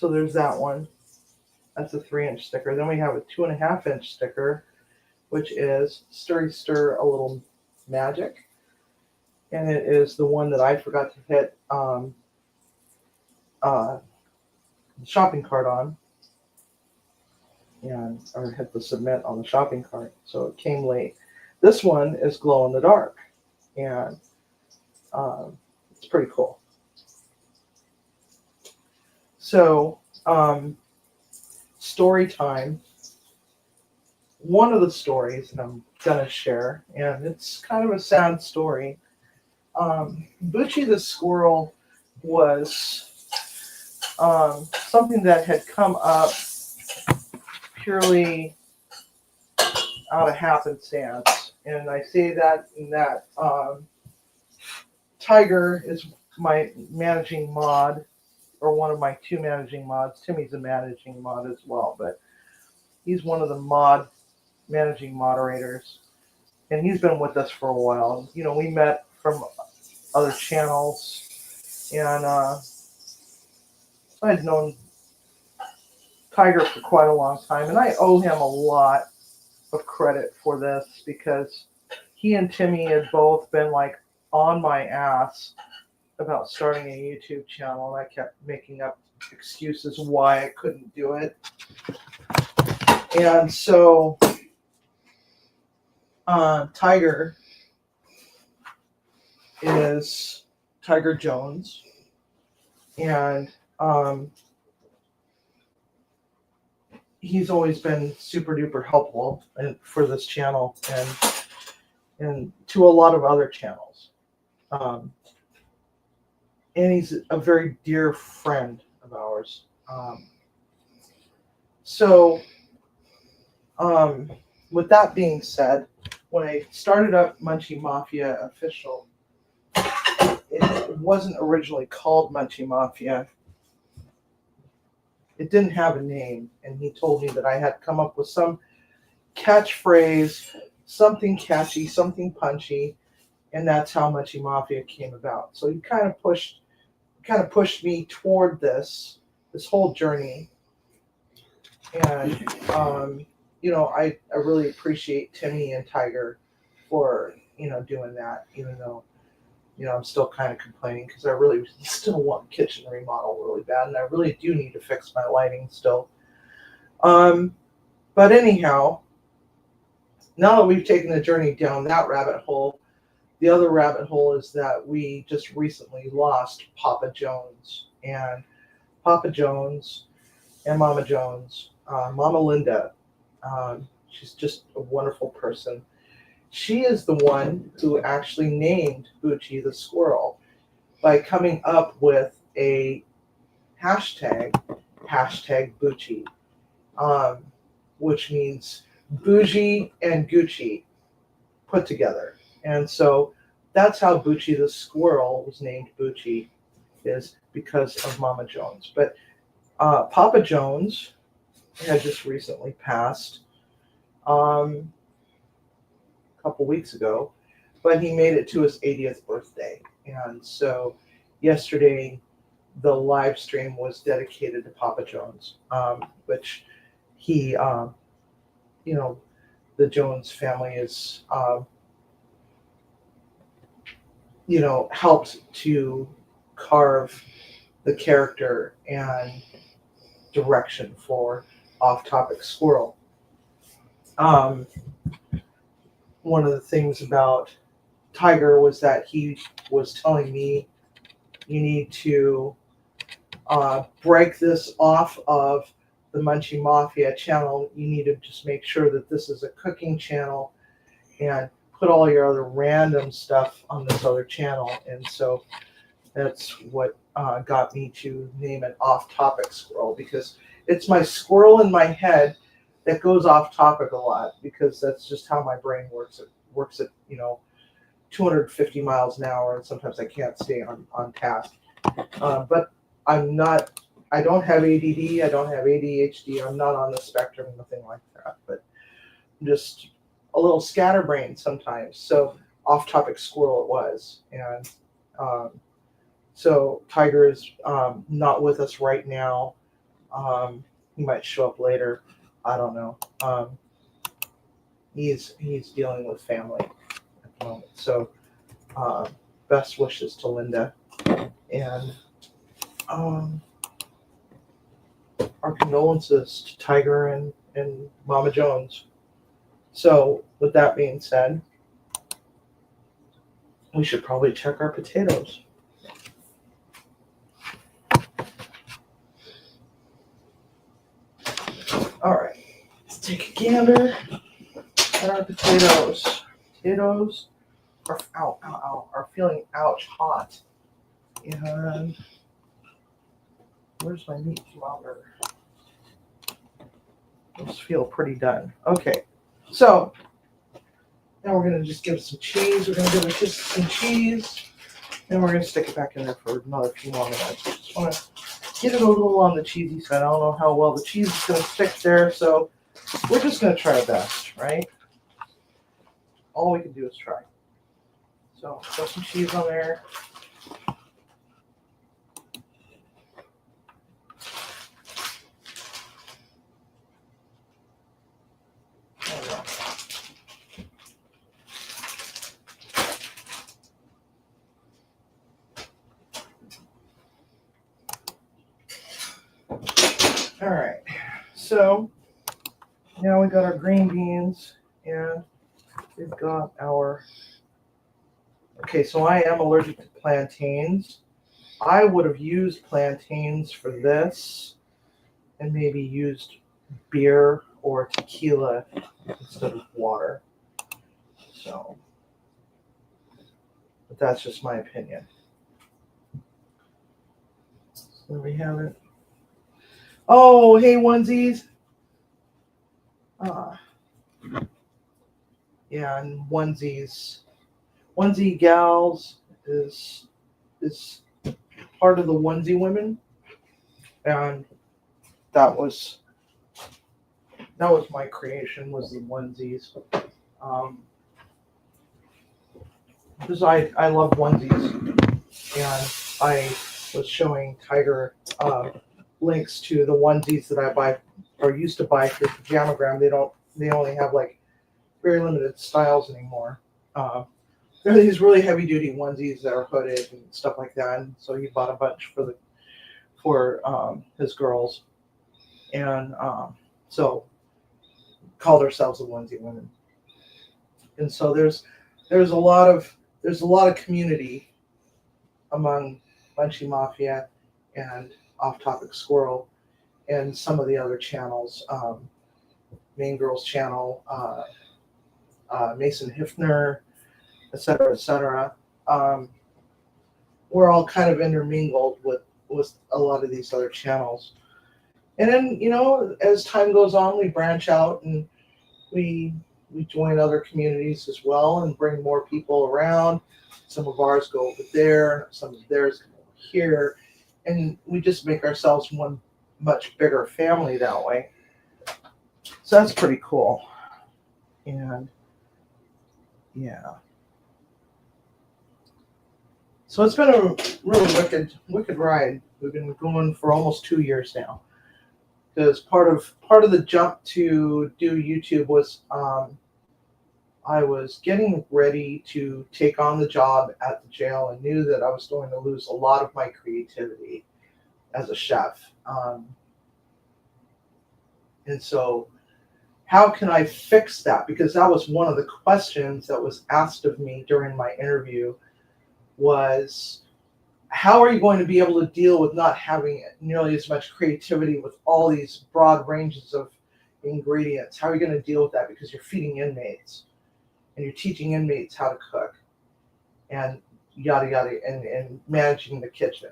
[SPEAKER 1] there's that one. That's a 3-inch sticker. Then we have a 2.5-inch sticker, which is Stir a Little Magic. And it is the one that I forgot to hit the shopping cart on. And or hit the submit on the shopping cart. So it came late. This one is glow in the dark. And it's pretty cool. So, story time. One of the stories that I'm going to share, and it's kind of a sad story. Bucci the squirrel was something that had come up purely out of happenstance. And I say that in that Tiger is my managing mod, or one of my 2 managing mods. Timmy's a managing mod as well, but he's one of the managing moderators, and he's been with us for a while. You know, we met from other channels, and I'd known Tiger for quite a long time, and I owe him a lot of credit for this because he and Timmy had both been like on my ass about starting a YouTube channel, and I kept making up excuses why I couldn't do it. And so Tiger is Tiger Jones, and he's always been super duper helpful for this channel and to a lot of other channels. And he's a very dear friend of ours. With that being said, when I started up Munchie Mafia Official, it wasn't originally called Munchie Mafia. It didn't have a name, and he told me that I had come up with some catchphrase, something catchy, something punchy, and that's how Munchie Mafia came about. So he kind of pushed me toward this whole journey. And you know, I really appreciate Timmy and Tiger for, you know, doing that, even though, you know, I'm still kind of complaining because I really still want kitchen remodel really bad, and I really do need to fix my lighting still. But anyhow, now that we've taken the journey down that rabbit hole, the other rabbit hole is that we just recently lost Papa Jones. And Papa Jones and Mama Jones, Mama Linda, she's just a wonderful person. She is the one who actually named Bucci the squirrel by coming up with a hashtag Bucci, which means bougie and Gucci put together. And so that's how Bucci the squirrel was named Bucci, is because of Mama Jones. But Papa Jones had just recently passed a couple weeks ago, but he made it to his 80th birthday. And so yesterday, the live stream was dedicated to Papa Jones, which he, you know, the Jones family is, you know, helped to carve the character and direction for Off-Topic Squirrel. One of the things about Tiger was that he was telling me, you need to break this off of the Munchie Mafia channel, you need to just make sure that this is a cooking channel and put all your other random stuff on this other channel. And so that's what got me to name it Off-Topic Squirrel, because it's my squirrel in my head that goes off topic a lot, because that's just how my brain works. It works at 250 miles an hour, and sometimes I can't stay on task. But I don't have ADD, I don't have ADHD, I'm not on the spectrum, nothing like that, but I'm just a little scatterbrained sometimes. So Off-Topic Squirrel it was. And so Tiger is not with us right now. He might show up later. I don't know. He's dealing with family at the moment. So best wishes to Linda, and our condolences to Tiger and Mama Jones. So with that being said, we should probably check our potatoes. All right, let's take a gander at our potatoes. Potatoes are feeling hot. And where's my meat thermometer? Those feel pretty done. Okay, so now we're gonna just give it some cheese. We're gonna give it just some cheese, and we're gonna stick it back in there for another few more minutes. Just want to get it a little on the cheesy side. I don't know how well the cheese is gonna stick there, so we're just gonna try our best, right? All we can do is try. So put some cheese on there. All right, so now we got our green beans, and we've got our, okay, so I am allergic to plantains. I would have used plantains for this and maybe used beer or tequila instead of water. So, but that's just my opinion. So there we have it. Oh, hey, onesies. Yeah, and onesie gals is part of the onesie women, and that was my creation, was the onesies. Because I love onesies, and I was showing Tiger links to the onesies that I buy or used to buy for Pajamagram. They only have like very limited styles anymore. There are these really heavy duty onesies that are hooded and stuff like that. And so he bought a bunch for his girls, and so called ourselves the onesie women. And so there's a lot of community among Munchie Mafia and Off-Topic Squirrel and some of the other channels, Main Girls channel, Mason Hiffner, etc., etc. We're all kind of intermingled with a lot of these other channels. And then, as time goes on, we branch out and we join other communities as well and bring more people around. Some of ours go over there, some of theirs come over here, and we just make ourselves one much bigger family that way. So that's pretty cool. And yeah. So it's been a really wicked ride. We've been going for almost 2 years now. Because part of the jump to do YouTube was I was getting ready to take on the job at the jail and knew that I was going to lose a lot of my creativity as a chef. And so how can I fix that? Because that was one of the questions that was asked of me during my interview, was how are you going to be able to deal with not having nearly as much creativity with all these broad ranges of ingredients? How are you going to deal with that? Because you're feeding inmates and you're teaching inmates how to cook and yada yada and managing the kitchen.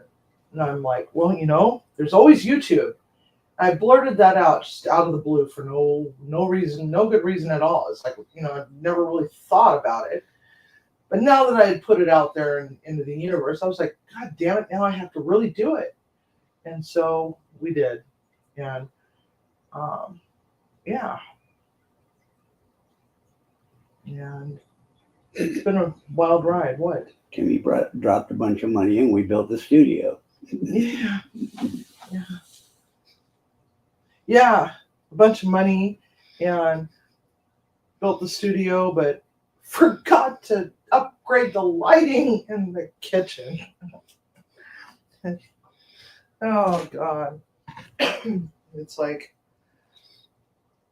[SPEAKER 1] And I'm like, well, there's always YouTube. I blurted that out just out of the blue for no reason, no good reason at all. It's like, I've never really thought about it. But now that I had put it out there into the universe, I was like, God damn it, now I have to really do it. And so we did. And yeah. And it's been a wild ride. What?
[SPEAKER 5] Timmy dropped a bunch of money and we built the studio.
[SPEAKER 1] Yeah. Yeah. Yeah. A bunch of money and built the studio, but forgot to upgrade the lighting in the kitchen. Oh, God. It's like,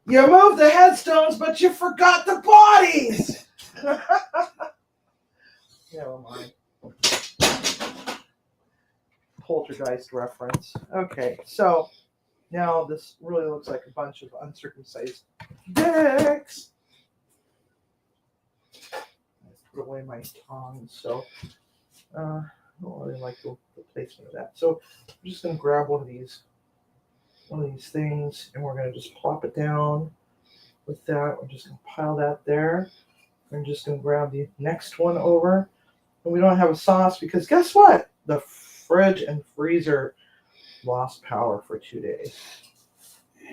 [SPEAKER 1] you moved the headstones, but you forgot the bodies. Never mind. Poltergeist reference. Okay, so now this really looks like a bunch of uncircumcised dicks. Put away my tongs, so I don't really like the placement of that. So I'm just gonna grab one of these things, and we're gonna just plop it down with that. We're just gonna pile that there. I'm just gonna grab the next one over, and we don't have a sauce because guess what? The fridge and freezer lost power for 2 days.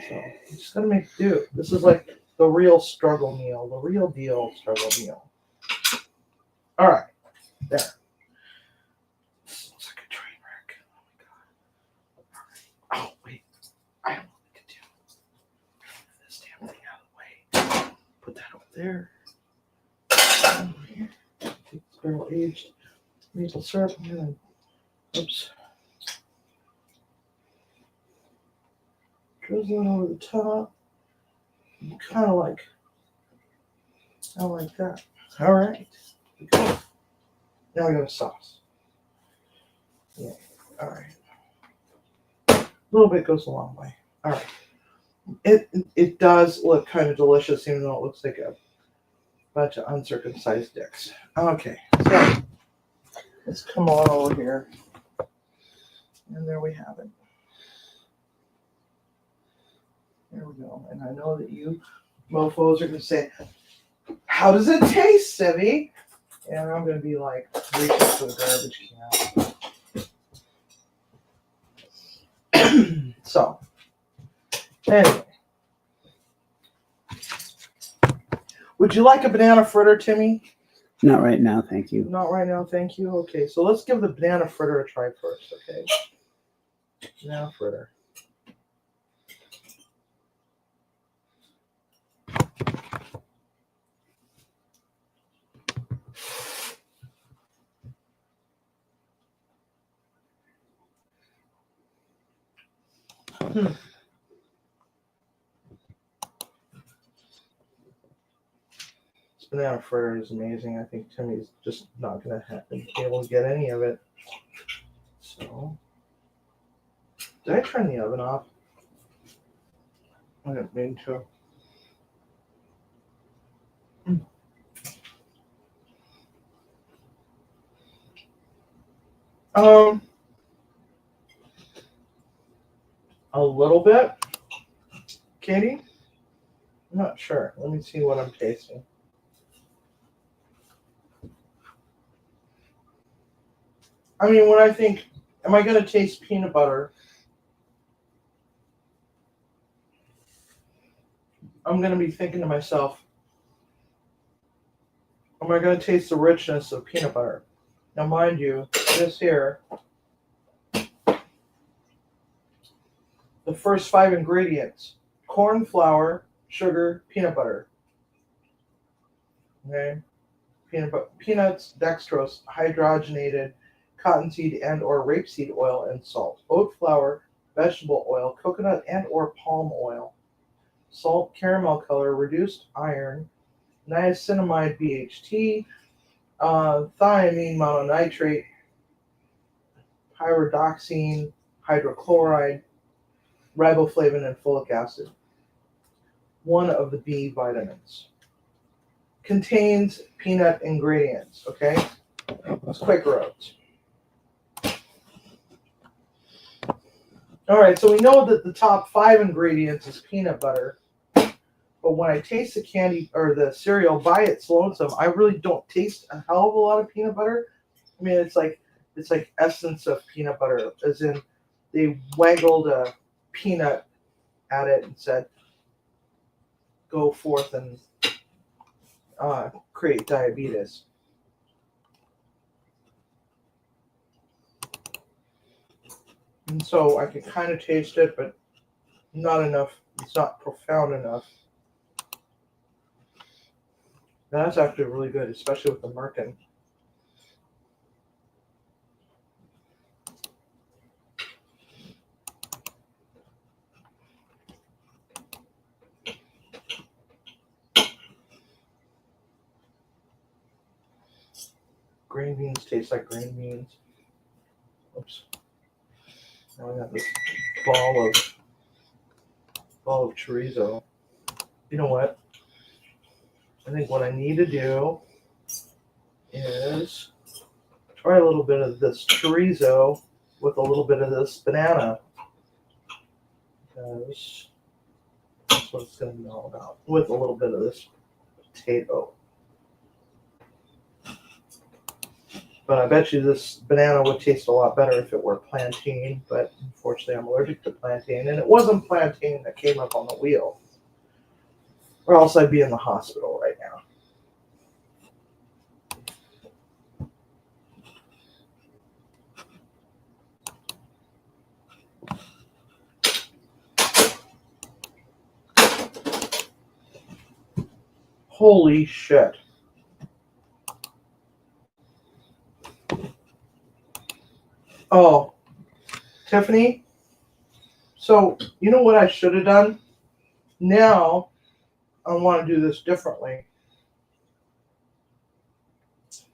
[SPEAKER 1] So I'm just gonna make do. This is like the real struggle meal, the real deal struggle meal. All right, there. This looks like a train wreck. Oh my God. All right. Oh wait, I don't know what to do. Move this damn thing out of the way. Put that over there. Over here. Take this barrel aged maple syrup. Oops. Drizzle it over the top. Kind of like, I like that. All right. Go. Now we got a sauce. Yeah. All right. A little bit goes a long way. All right. It does look kind of delicious, even though it looks like a bunch of uncircumcised dicks. Okay. So let's come on over here. And there we have it. There we go. And I know that you mofos are going to say, how does it taste, Sivvy? And I'm going to be like, reaching for the garbage can. So, anyway. Would you like a banana fritter, Timmy?
[SPEAKER 5] Not right now, thank you.
[SPEAKER 1] Not right now, thank you. Okay, so let's give the banana fritter a try first, okay? Banana fritter. This banana fritter is amazing. I think Timmy's just not going to be able to get any of it. So, did I turn the oven off? I didn't mean to. A little bit. Katie? I'm not sure. Let me see what I'm tasting. I mean, when I think, am I going to taste peanut butter? I'm going to be thinking to myself, am I going to taste the richness of peanut butter? Now, mind you, this here, the first 5 ingredients: corn flour, sugar, peanut butter. Okay? Peanuts, dextrose, hydrogenated cottonseed and or rapeseed oil and salt. Oat flour, vegetable oil, coconut and or palm oil. Salt, caramel color, reduced iron, niacinamide BHT, thiamine mononitrate, pyridoxine, hydrochloride, riboflavin, and folic acid. One of the B vitamins. Contains peanut ingredients, okay? It's Quaker Oats. All right, so we know that the top 5 ingredients is peanut butter, but when I taste the candy or the cereal by its lonesome, I really don't taste a hell of a lot of peanut butter. I mean, it's like essence of peanut butter, as in they waggled a peanut at it and said, "Go forth and create diabetes." And so I can kind of taste it, but not enough. It's not profound enough. That's actually really good, especially with the merkin. Green beans taste like green beans. Oops. Now I got this ball of chorizo. You know what? I think what I need to do is try a little bit of this chorizo with a little bit of this banana. Because that's what it's going to be all about. With a little bit of this potato. But I bet you this banana would taste a lot better if it were plantain, but unfortunately I'm allergic to plantain, and it wasn't plantain that came up on the wheel. Or else I'd be in the hospital right now. Holy shit. Oh, Tiffany, so you know what I should have done? Now I want to do this differently.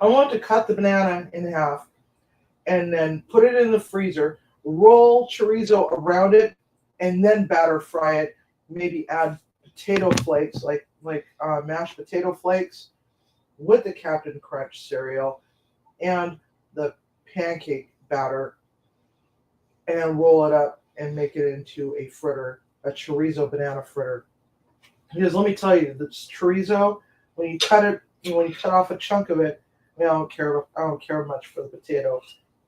[SPEAKER 1] I want to cut the banana in half and then put it in the freezer, roll chorizo around it, and then batter fry it. Maybe add potato flakes, like mashed potato flakes with the Captain Crunch cereal and the pancake batter, and roll it up and make it into a fritter, a chorizo banana fritter. Because let me tell you, this chorizo, when you cut off a chunk of it, I mean, I don't care much for the potato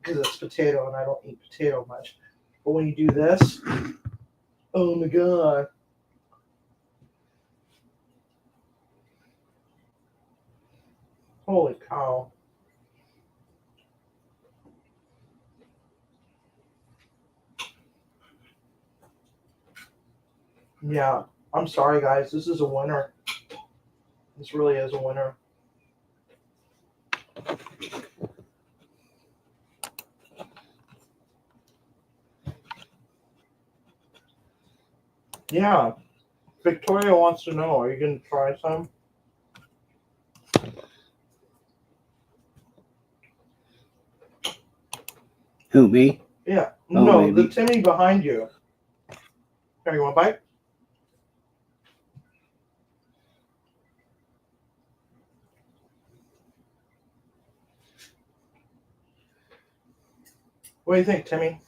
[SPEAKER 1] because it's potato and I don't eat potato much. But when you do this, oh my god. Holy cow. Yeah, I'm sorry guys, this is a winner. This really is a winner. Yeah, Victoria wants to know, are you going to try some?
[SPEAKER 5] Who, me?
[SPEAKER 1] Yeah,
[SPEAKER 5] Oh,
[SPEAKER 1] no,
[SPEAKER 5] maybe.
[SPEAKER 1] the Timmy behind you. Here, you want a bite? What do you think, Timmy?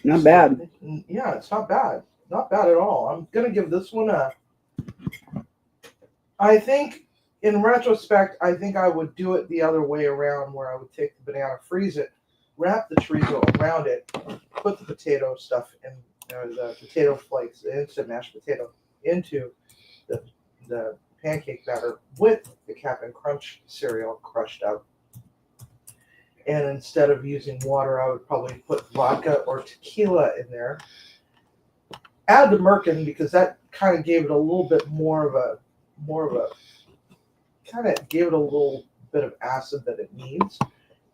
[SPEAKER 5] Not bad.
[SPEAKER 1] Yeah, it's not bad. Not bad at all. I'm going to give this one a... I think, in retrospect, I think I would do it the other way around, where I would take the banana, freeze it, wrap the chorizo around it, put the potato stuff in, the potato flakes, the instant mashed potato, into the pancake batter with the Captain Crunch cereal crushed up. And instead of using water, I would probably put vodka or tequila in there. Add the merkin because that kind of gave it a little bit more of a kind of gave it a little bit of acid that it needs,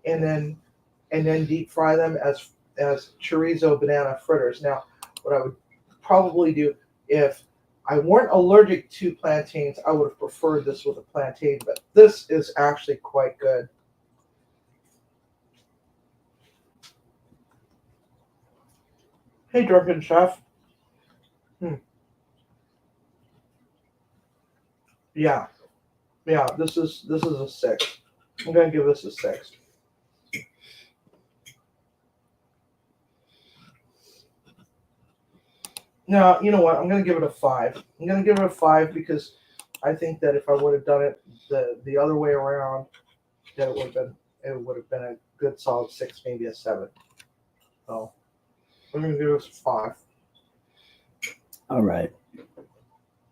[SPEAKER 1] and then deep fry them as chorizo banana fritters. Now, what I would probably do if I weren't allergic to plantains, I would have preferred this with a plantain, but this is actually quite good. Hey, Drunken Chef. Yeah, this is a 6. I'm gonna give this a 6. No, you know what? I'm gonna give it a 5. I'm gonna give it a 5 because I think that if I would have done it the other way around, that it would have been a good solid 6, maybe a 7. So I'm gonna give this a 5.
[SPEAKER 5] All right.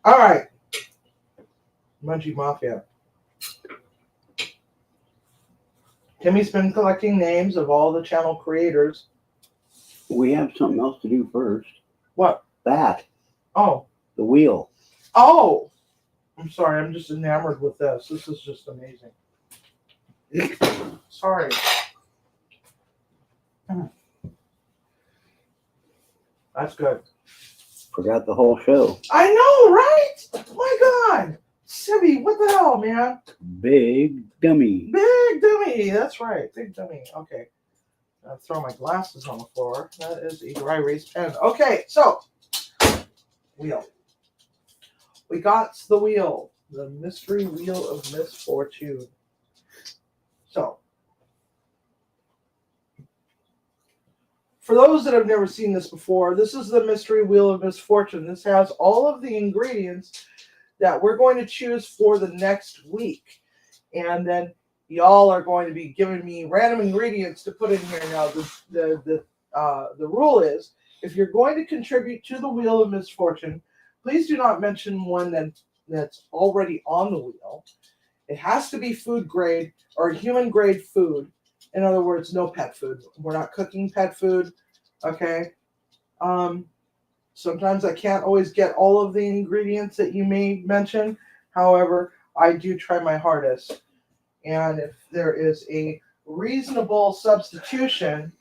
[SPEAKER 1] All right, Munchie Mafia. Timmy's been collecting names of all the channel creators.
[SPEAKER 5] We have something else to do first.
[SPEAKER 1] What?
[SPEAKER 5] That.
[SPEAKER 1] Oh.
[SPEAKER 5] The wheel.
[SPEAKER 1] Oh. I'm sorry. I'm just enamored with this. This is just amazing. Sorry. That's good.
[SPEAKER 5] Forgot the whole show.
[SPEAKER 1] I know, right? My God. Sibby, what the hell, man?
[SPEAKER 5] Big dummy.
[SPEAKER 1] Big dummy. That's right. Big dummy. Okay. I'll throw my glasses on the floor. That is a dry erase pen. Okay, so wheel. We got the wheel. The mystery wheel of misfortune. So, for those that have never seen this before, this is the mystery wheel of misfortune. This has all of the ingredients that we're going to choose for the next week. And then y'all are going to be giving me random ingredients to put in here. Now, the rule is, if you're going to contribute to the wheel of misfortune, please do not mention one that's already on the wheel. It has to be food grade or human grade food. In other words, no pet food. We're not cooking pet food, okay? Sometimes I can't always get all of the ingredients that you may mention. However, I do try my hardest. And if there is a reasonable substitution,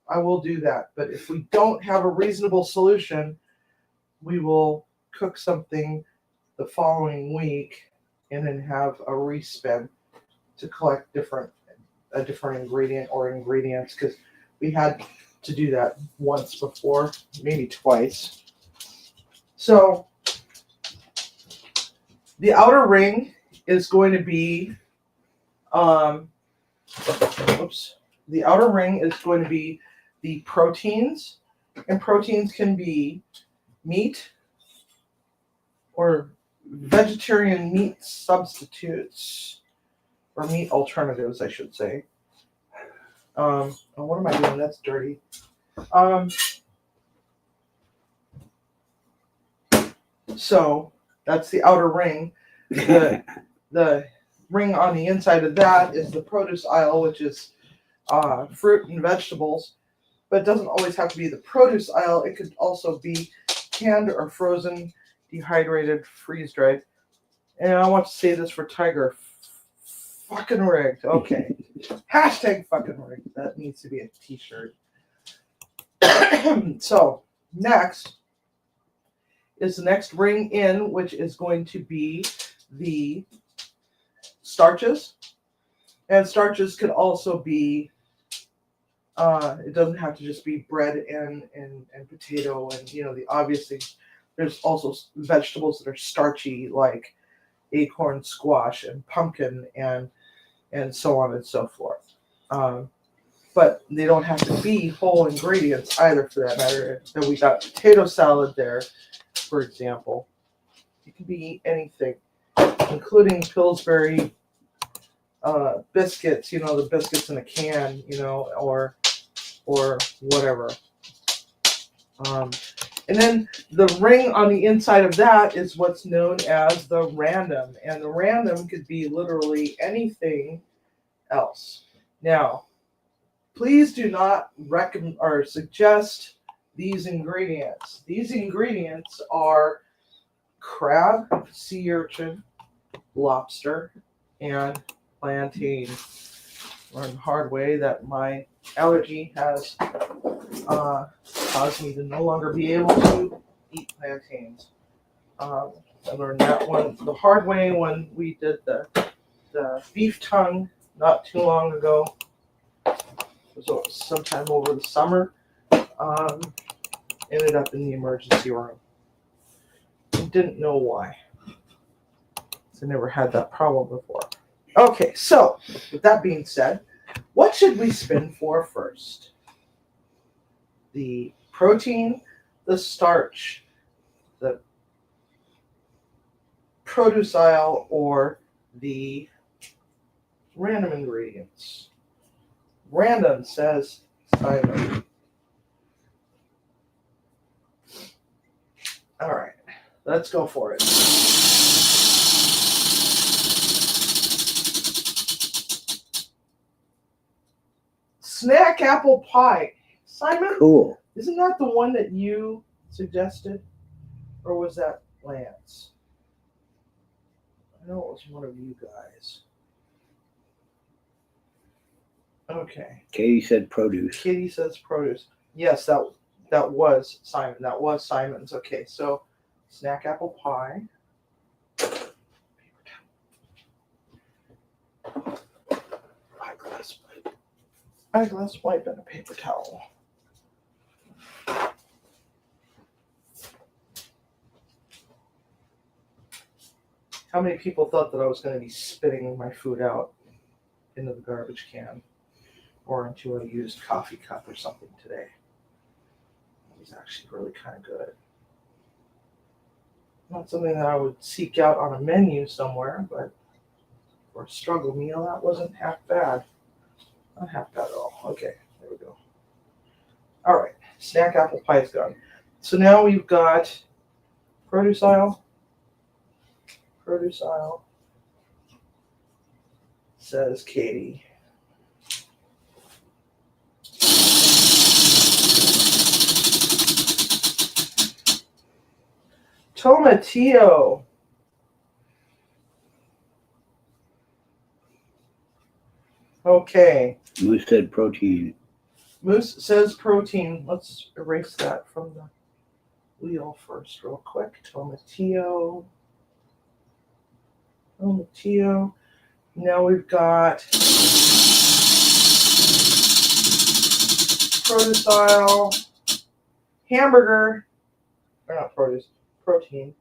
[SPEAKER 1] I will do that. But if we don't have a reasonable solution, we will cook something the following week and then have a respin to collect a different ingredient or ingredients, because we had to do that once before, maybe twice. So the outer ring is going to be the outer ring is going to be the proteins, and proteins can be meat or vegetarian meat substitutes, or meat alternatives, I should say. What am I doing? That's dirty. So that's the outer ring. The ring on the inside of that is the produce aisle, which is fruit and vegetables. But it doesn't always have to be the produce aisle. It could also be canned or frozen, dehydrated, freeze-dried. And I want to say this for Tiger. Fucking rigged. Okay. Hashtag fucking rigged. That needs to be a t-shirt. So, next is the next ring in, which is going to be the starches. And starches could also be, it doesn't have to just be bread and potato and, obviously there's also vegetables that are starchy, like acorn, squash, and pumpkin, and so on and so forth. But they don't have to be whole ingredients either, for that matter. So we got potato salad there, for example. It can be anything, including Pillsbury biscuits, the biscuits in a can, or whatever. And then the ring on the inside of that is what's known as the random. And the random could be literally anything else. Now, please do not recommend or suggest these ingredients. These ingredients are crab, sea urchin, lobster, and plantain. Learned the hard way that my allergy has caused me to no longer be able to eat plantains. I learned that one the hard way when we did the beef tongue not too long ago. It was sometime over the summer. Ended up in the emergency room. Didn't know why. I never had that problem before. Okay, so with that being said, what should we spin for first? The protein, the starch, the produce aisle, or the random ingredients? Random says Simon. All right, let's go for it. Snack apple pie. Simon,
[SPEAKER 5] Cool.
[SPEAKER 1] isn't that the one that you suggested? Or was that Lance? I know it was one of you guys. Okay.
[SPEAKER 5] Katie said produce.
[SPEAKER 1] Kitty says produce. Yes, that was Simon. That was Simon's. Okay, so snack apple pie. Eyeglass wipe and a paper towel. How many people thought that I was going to be spitting my food out into the garbage can or into a used coffee cup or something today? It was actually really kind of good. Not something that I would seek out on a menu somewhere, but for a struggle meal, that wasn't half bad. Not half bad at all. Okay, there we go. All right, snack apple pie is gone. So now we've got produce aisle. Produce aisle, says Katie. Tomatillo. Okay.
[SPEAKER 5] Moose said protein.
[SPEAKER 1] Moose says protein. Let's erase that from the wheel first real quick. Tomatillo. Tomatillo. Now we've got produce aisle. Hamburger. Or not produce. Protein.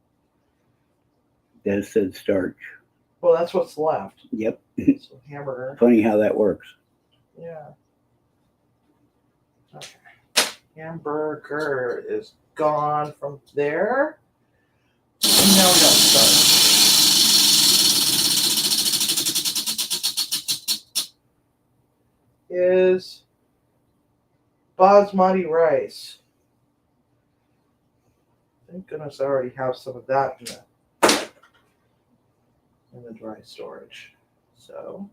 [SPEAKER 5] That said starch.
[SPEAKER 1] Well, that's what's left.
[SPEAKER 5] Yep.
[SPEAKER 1] So hamburger.
[SPEAKER 5] Funny how that works.
[SPEAKER 1] Yeah. Okay. Hamburger is gone from there. And now we got starch. Is basmati rice. Thank goodness I already have some of that in the dry storage. So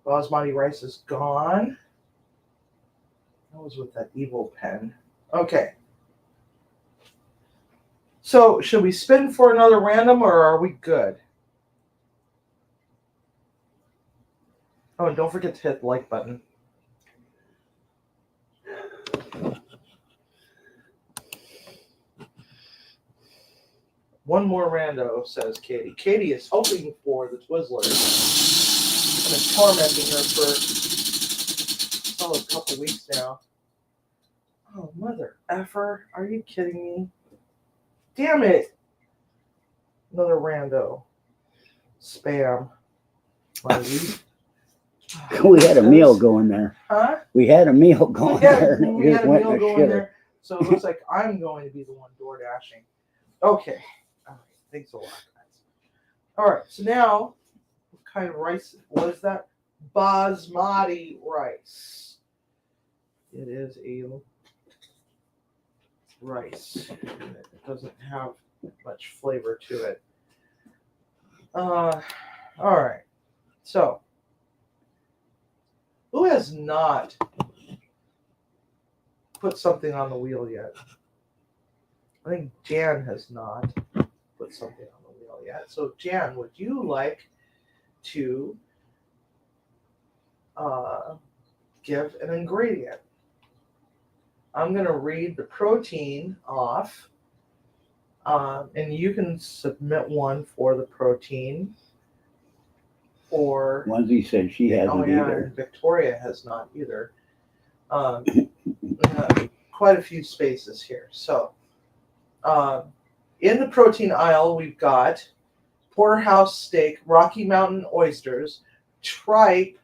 [SPEAKER 1] basmati rice is gone. That was with that evil pen. Okay. So should we spin for another random or are we good? Oh, and don't forget to hit the like button. One more rando, says Katie. Katie is hoping for the Twizzlers. I've been tormenting her for a couple weeks now. Oh, mother effer. Are you kidding me? Damn it. Another rando. Spam.
[SPEAKER 5] We had a meal going there.
[SPEAKER 1] Huh?
[SPEAKER 5] We had a meal going there. And
[SPEAKER 1] We
[SPEAKER 5] it
[SPEAKER 1] had
[SPEAKER 5] just
[SPEAKER 1] a
[SPEAKER 5] went
[SPEAKER 1] meal
[SPEAKER 5] to
[SPEAKER 1] going
[SPEAKER 5] shitter.
[SPEAKER 1] there. So it looks like I'm going to be the one door dashing. Okay. All right. Thanks a lot, guys. All right. So now, what kind of rice? What is that? Basmati rice. It is a rice. It doesn't have much flavor to it. All right. So, who has not put something on the wheel yet? I think Jan has not put something on the wheel yet. So, Jan, would you like to give an ingredient? I'm going to read the protein off, And you can submit one for the protein, or
[SPEAKER 5] Onesie said she hasn't
[SPEAKER 1] oh yeah,
[SPEAKER 5] either.
[SPEAKER 1] and Victoria has not either. We have quite a few spaces here. So, in the protein aisle, we've got porterhouse steak, Rocky Mountain oysters, tripe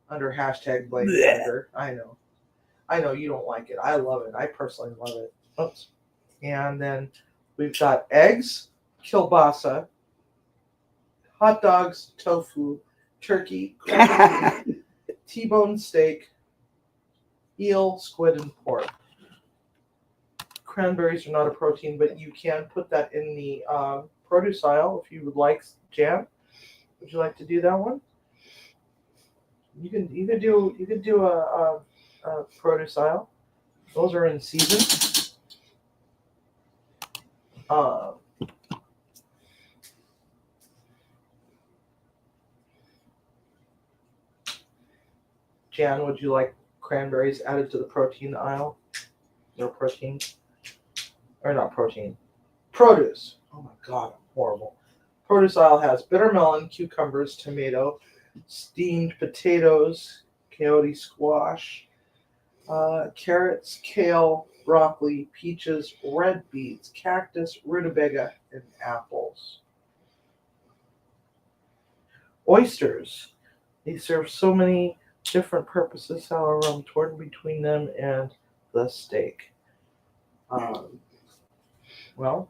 [SPEAKER 1] under hashtag blame vinegar. I know you don't like it. I love it. I personally love it. Oops. And then we've got eggs, kielbasa, hot dogs, tofu, turkey, corned beef, T-bone steak, eel, squid, and pork. Cranberries are not a protein, but you can put that in the produce aisle if you would like. Jan, would you like to do that one? You can do a produce aisle. Those are in season. Jan, would you like cranberries added to the protein aisle? No protein, or not protein, produce. Oh my god, I'm horrible. Produce aisle has bitter melon, cucumbers, tomato, steamed potatoes, coyote squash, carrots, kale, broccoli, peaches, red beets, cactus, rutabaga, and apples. Oysters. They serve so many different purposes, however, I'm torn between them and the steak. Well,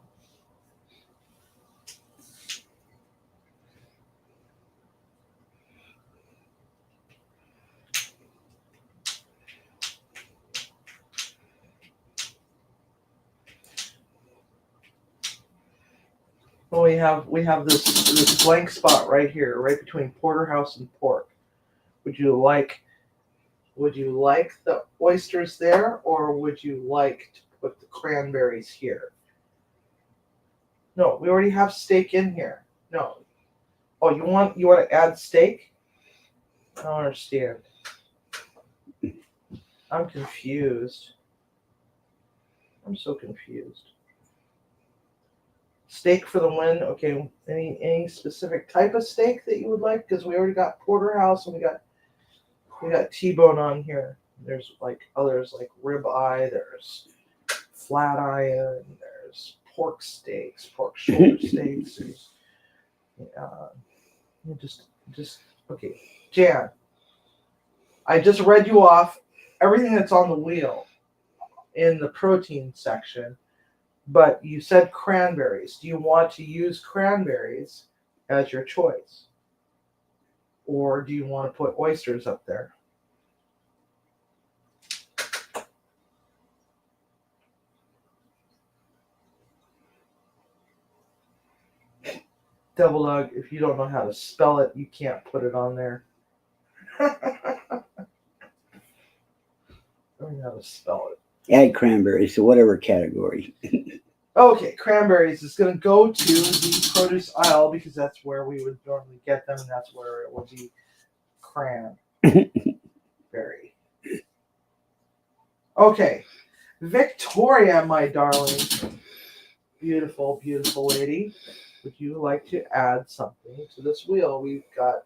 [SPEAKER 1] we have this blank spot right here, right between porterhouse and pork. Would you like the oysters there, or would you like to put the cranberries here? No, we already have steak in here. No. Oh, you want to add steak? I don't understand. I'm confused. I'm so confused. Steak for the win. Okay. Any specific type of steak that you would like? Because we already got porterhouse and we got T-bone on here. There's like others like rib eye. There's flat iron. There's pork steaks, pork shoulder steaks. There's just okay. Jan, I just read you off everything that's on the wheel in the protein section, but you said cranberries. Do you want to use cranberries as your choice? Or do you want to put oysters up there? Devil Dog, if you don't know how to spell it, you can't put it on there. I don't know how to spell it.
[SPEAKER 5] Add cranberries to whatever category.
[SPEAKER 1] Okay, cranberries is going to go to the produce aisle because that's where we would normally get them, and that's where it will be cranberry. Okay, Victoria, my darling, beautiful, beautiful lady, would you like to add something to this wheel? We've got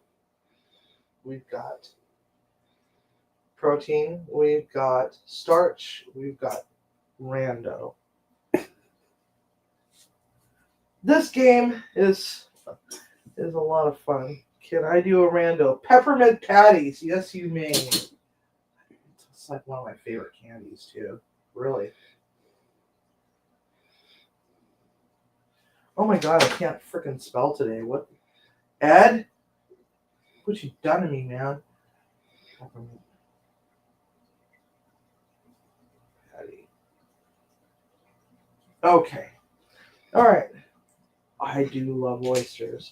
[SPEAKER 1] protein, we've got starch, we've got rando. This game is a lot of fun. Can I do a rando? Peppermint patties. Yes, you may. It's like one of my favorite candies, too. Really. Oh my god, I can't freaking spell today. What? Ed? What you done to me, man? Peppermint patty. Okay. All right. I do love oysters.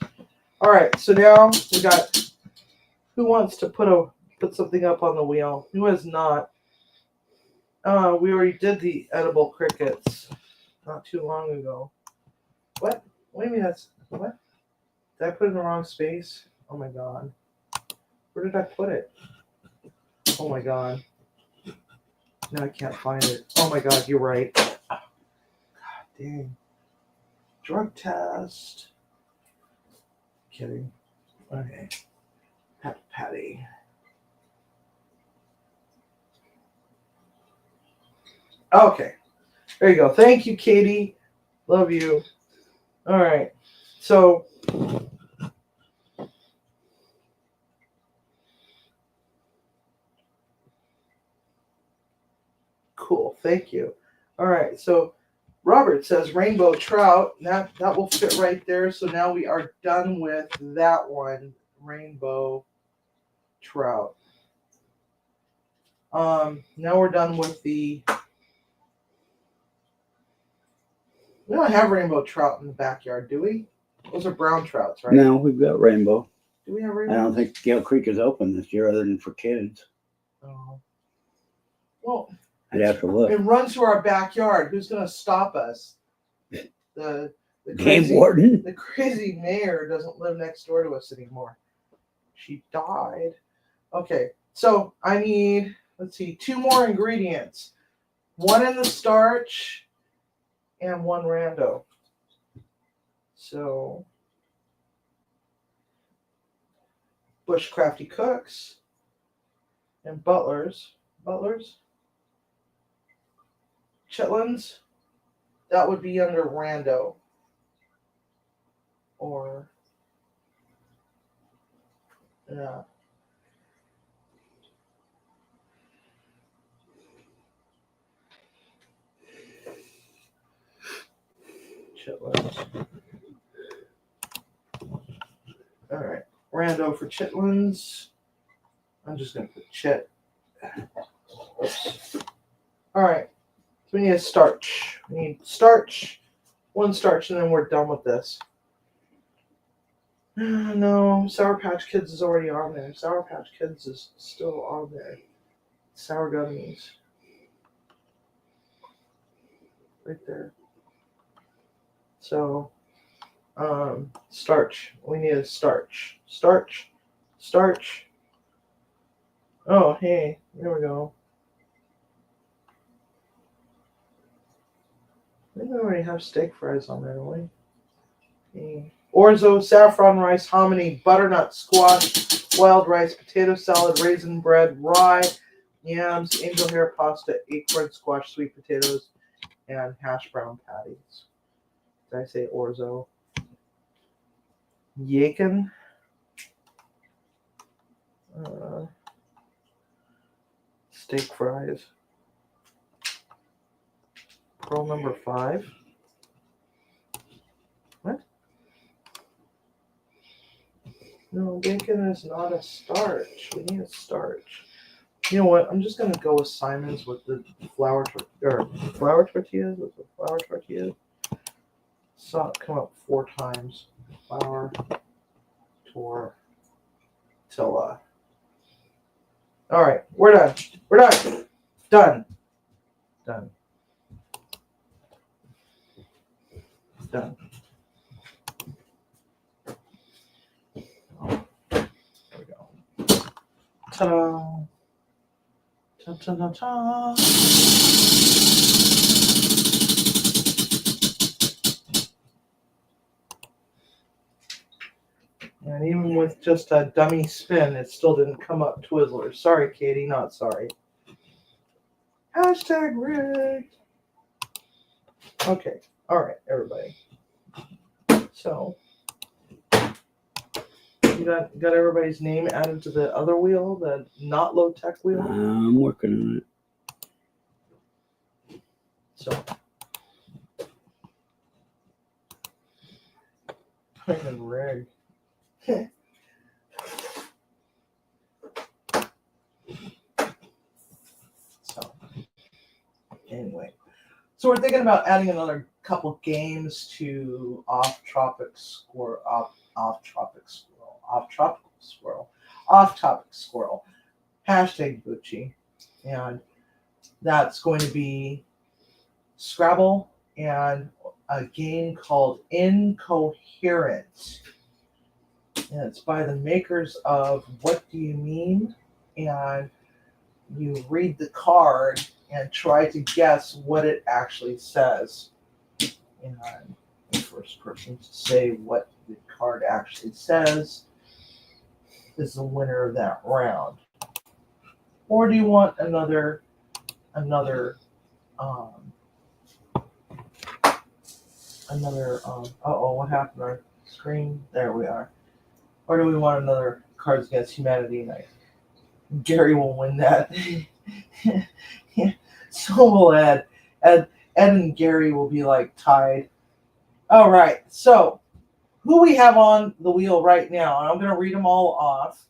[SPEAKER 1] All right, so now we got who wants to put something up on the wheel? Who has not? We already did the edible crickets not too long ago. What? What do you mean that's what? Did I put it in the wrong space? Oh my god. Where did I put it? Oh my god. Now I can't find it. Oh my god, you're right. God dang. Drug test. Kidding. Okay. Patty. Okay. There you go. Thank you, Katie. Love you. All right. So cool. Thank you. All right. So Robert says rainbow trout. That will fit right there. So now we are done with that one. Rainbow trout. Now we're done with the. We don't have rainbow trout in the backyard, do we? Those are brown trouts, right?
[SPEAKER 5] No, we've got rainbow.
[SPEAKER 1] Do we have
[SPEAKER 5] I
[SPEAKER 1] rainbow?
[SPEAKER 5] don't think Gale Creek is open this year other than for kids.
[SPEAKER 1] Oh. Well,
[SPEAKER 5] I'd have to look.
[SPEAKER 1] it runs through our backyard. Who's going to stop us? The
[SPEAKER 5] Game
[SPEAKER 1] crazy,
[SPEAKER 5] warden?
[SPEAKER 1] the crazy mayor doesn't live next door to us anymore. She died. Okay, so I need, let's see, 2 more ingredients. 1 in the starch and 1 rando. So, Bushcrafty Cooks and Butlers. Chitlins, that would be under rando. Or, yeah. Chitlins. All right, rando for chitlins. I'm just gonna put chit. Oops. All right, so we need a starch. We need starch, 1 starch, and then we're done with this. No, Sour Patch Kids is already on there. Sour Patch Kids is still on there. Sour gummies. Right there. So, starch. We need a starch. Starch. Oh, hey, there we go. I think we already have steak fries on there, don't we? Okay. Orzo, saffron rice, hominy, butternut squash, wild rice, potato salad, raisin bread, rye, yams, angel hair pasta, acorn squash, sweet potatoes, and hash brown patties. Did I say orzo? Yakin. Steak fries. Pearl number 5. What? No, bacon is not a starch. We need a starch. You know what? I'm just gonna go with Simon's with the flour tortillas. With the flour tortillas. Saw it come up 4 times. Flour tortilla. All right, we're done. Done. Oh, there we go. Ta-da. Ta-ta-ta-ta. And even with just a dummy spin, it still didn't come up Twizzlers. Sorry, Katie, not sorry. Hashtag rigged. Okay, all right, everybody. So, you got everybody's name added to the other wheel, the not low tech wheel?
[SPEAKER 5] I'm working on it.
[SPEAKER 1] So, fucking rig. So, anyway. So we're thinking about adding another couple games to Off Topic Squirrel. Hashtag Gucci. And that's going to be Scrabble and a game called Incoherent. And it's by the makers of What Do You Mean? And you read the card and try to guess what it actually says. And The first person to say what the card actually says is the winner of that round. Or do you want another what happened to our screen? There we are. Or do we want another Cards Against Humanity night? Gary will win that. So will Ed. Ed and Gary will be like tied. All right. So who we have on the wheel right now, and I'm going to read them all off.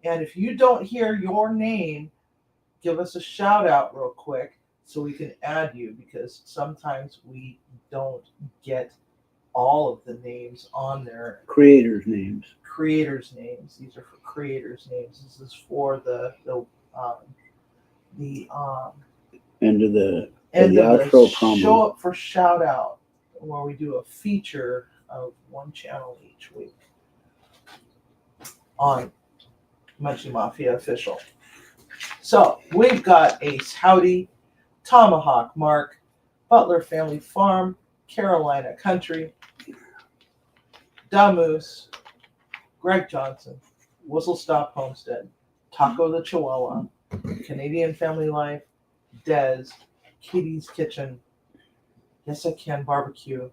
[SPEAKER 1] And if you don't hear your name, give us a shout out real quick so we can add you, because sometimes we don't get all of the names on there.
[SPEAKER 5] Creators' names.
[SPEAKER 1] Creators' names. These are for creators' names. This is for the
[SPEAKER 5] End of the
[SPEAKER 1] outro
[SPEAKER 5] promo.
[SPEAKER 1] Show up for shout out, where we do a feature of one channel each week on Munchie Mafia Official. So we've got Ace Howdy, Tomahawk Mark, Butler Family Farm, Carolina Country, Damoose, Greg Johnson, Whistle Stop Homestead, Taco the Chihuahua, Canadian Family Life, Dez, Kitty's Kitchen, Yes I Can Barbecue,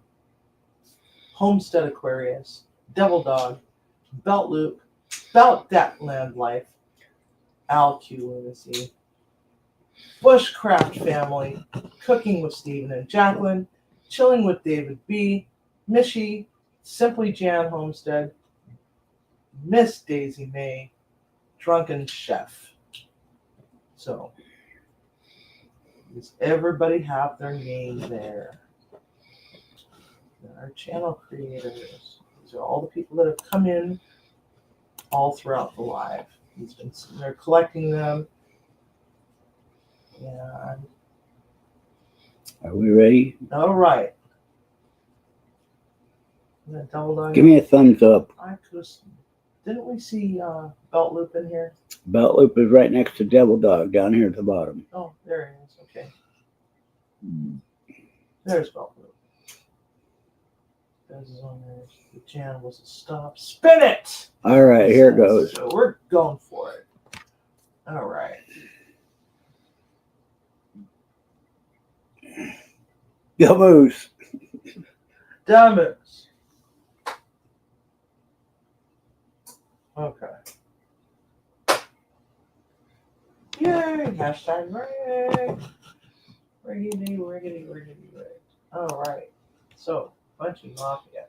[SPEAKER 1] Homestead Aquarius, Devil Dog, Belt Loop, Belt Datland Life, Al Q Lunacy, Bushcraft Family, Cooking with Stephen and Jacqueline, Chilling with David B, Mishy, Simply Jan Homestead, Miss Daisy May, Drunken Chef. So, does everybody have their name there? Our channel creators. These are all the people that have come in all throughout the live. He's been sitting there collecting them. And
[SPEAKER 5] Are we ready?
[SPEAKER 1] all right.
[SPEAKER 5] Give me a thumbs up.
[SPEAKER 1] Didn't we see Belt Loop in here?
[SPEAKER 5] Belt Loop is right next to Devil Dog down here at the bottom.
[SPEAKER 1] Oh, there he is. Okay. There's Belt Loop. There's his on there. The channel was a stop. Spin it!
[SPEAKER 5] All right, here it goes.
[SPEAKER 1] So we're going for it. All right.
[SPEAKER 5] Damoose.
[SPEAKER 1] Damoose. Okay. Yay! Hashtag rigged. Riggedy. All right. So, Munchie Mafia.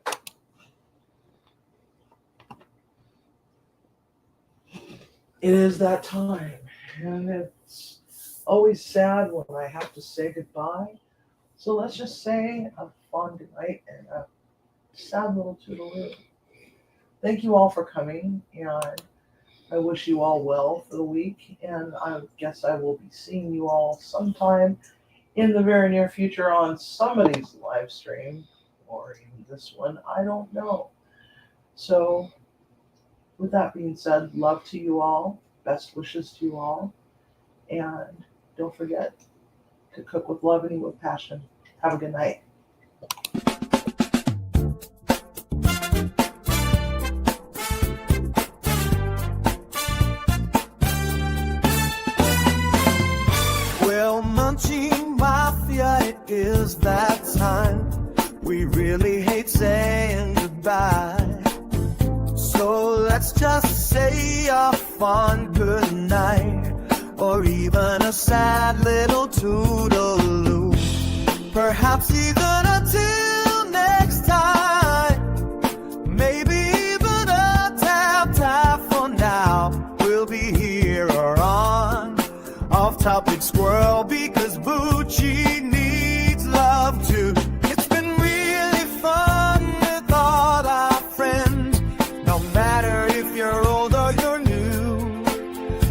[SPEAKER 1] It is that time, and it's always sad when I have to say goodbye. So let's just say a fond goodnight and a sad little toodaloo. Thank you all for coming, and I wish you all well for the week, and I guess I will be seeing you all sometime in the very near future on somebody's live stream, or even this one, I don't know. So, with that being said, love to you all, best wishes to you all, and don't forget to cook with love and eat with passion. Have a good night.
[SPEAKER 2] Well, Munchie Mafia, it is that time. We really hate saying goodbye. So let's just say a fond good night, or even a sad little toodaloo. Perhaps even until next time. Maybe even a tap for now. We'll be here or on Off-Topic Squirrel, because Bucci needs love too. It's been really fun with all our friends, no matter if you're old or you're new.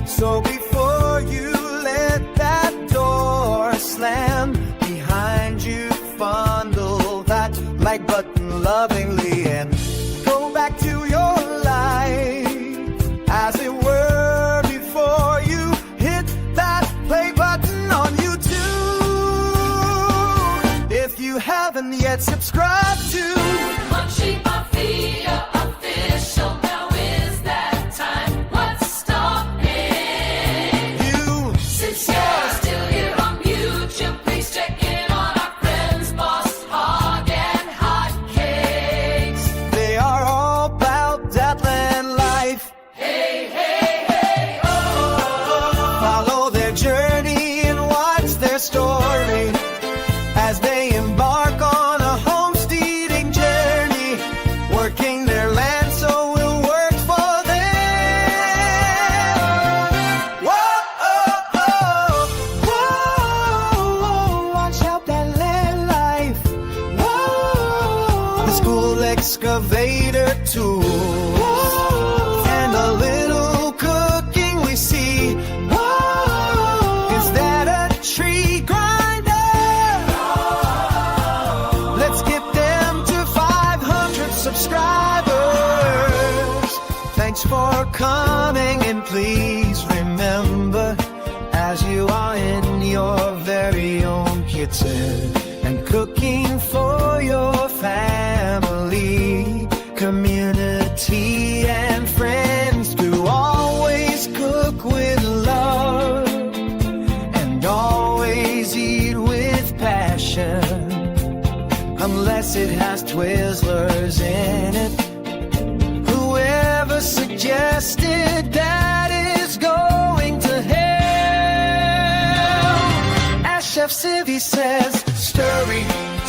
[SPEAKER 2] So before you let that door slam behind you, fondle that like button lovingly and go back to your life as it were before you hit that play button on YouTube. If you haven't yet subscribed to coming, and please remember, as you are in your very own kitchen and cooking for your family, community, and friends, to always cook with love and always eat with passion, unless it has Twizzlers in it. Whoever suggested that is going to hell. As Chef Civvy says,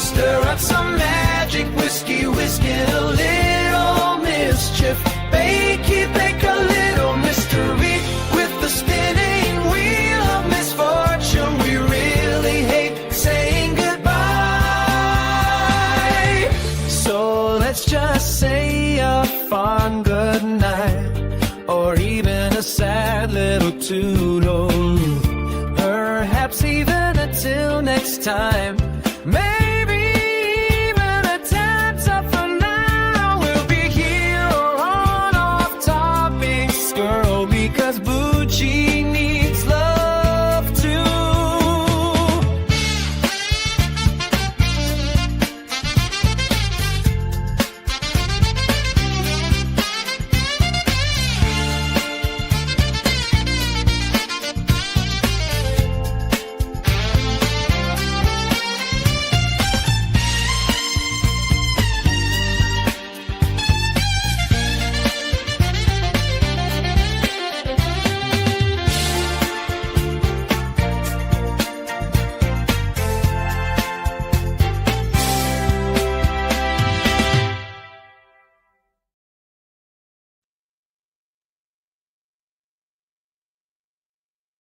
[SPEAKER 2] stir up some magic whiskey, whiskey, a little mischief. Bake a little mystery with the spinning wheel of misfortune. We really hate saying goodbye, so let's just say a fond good night, or even a sad little toodle. Perhaps even until next time.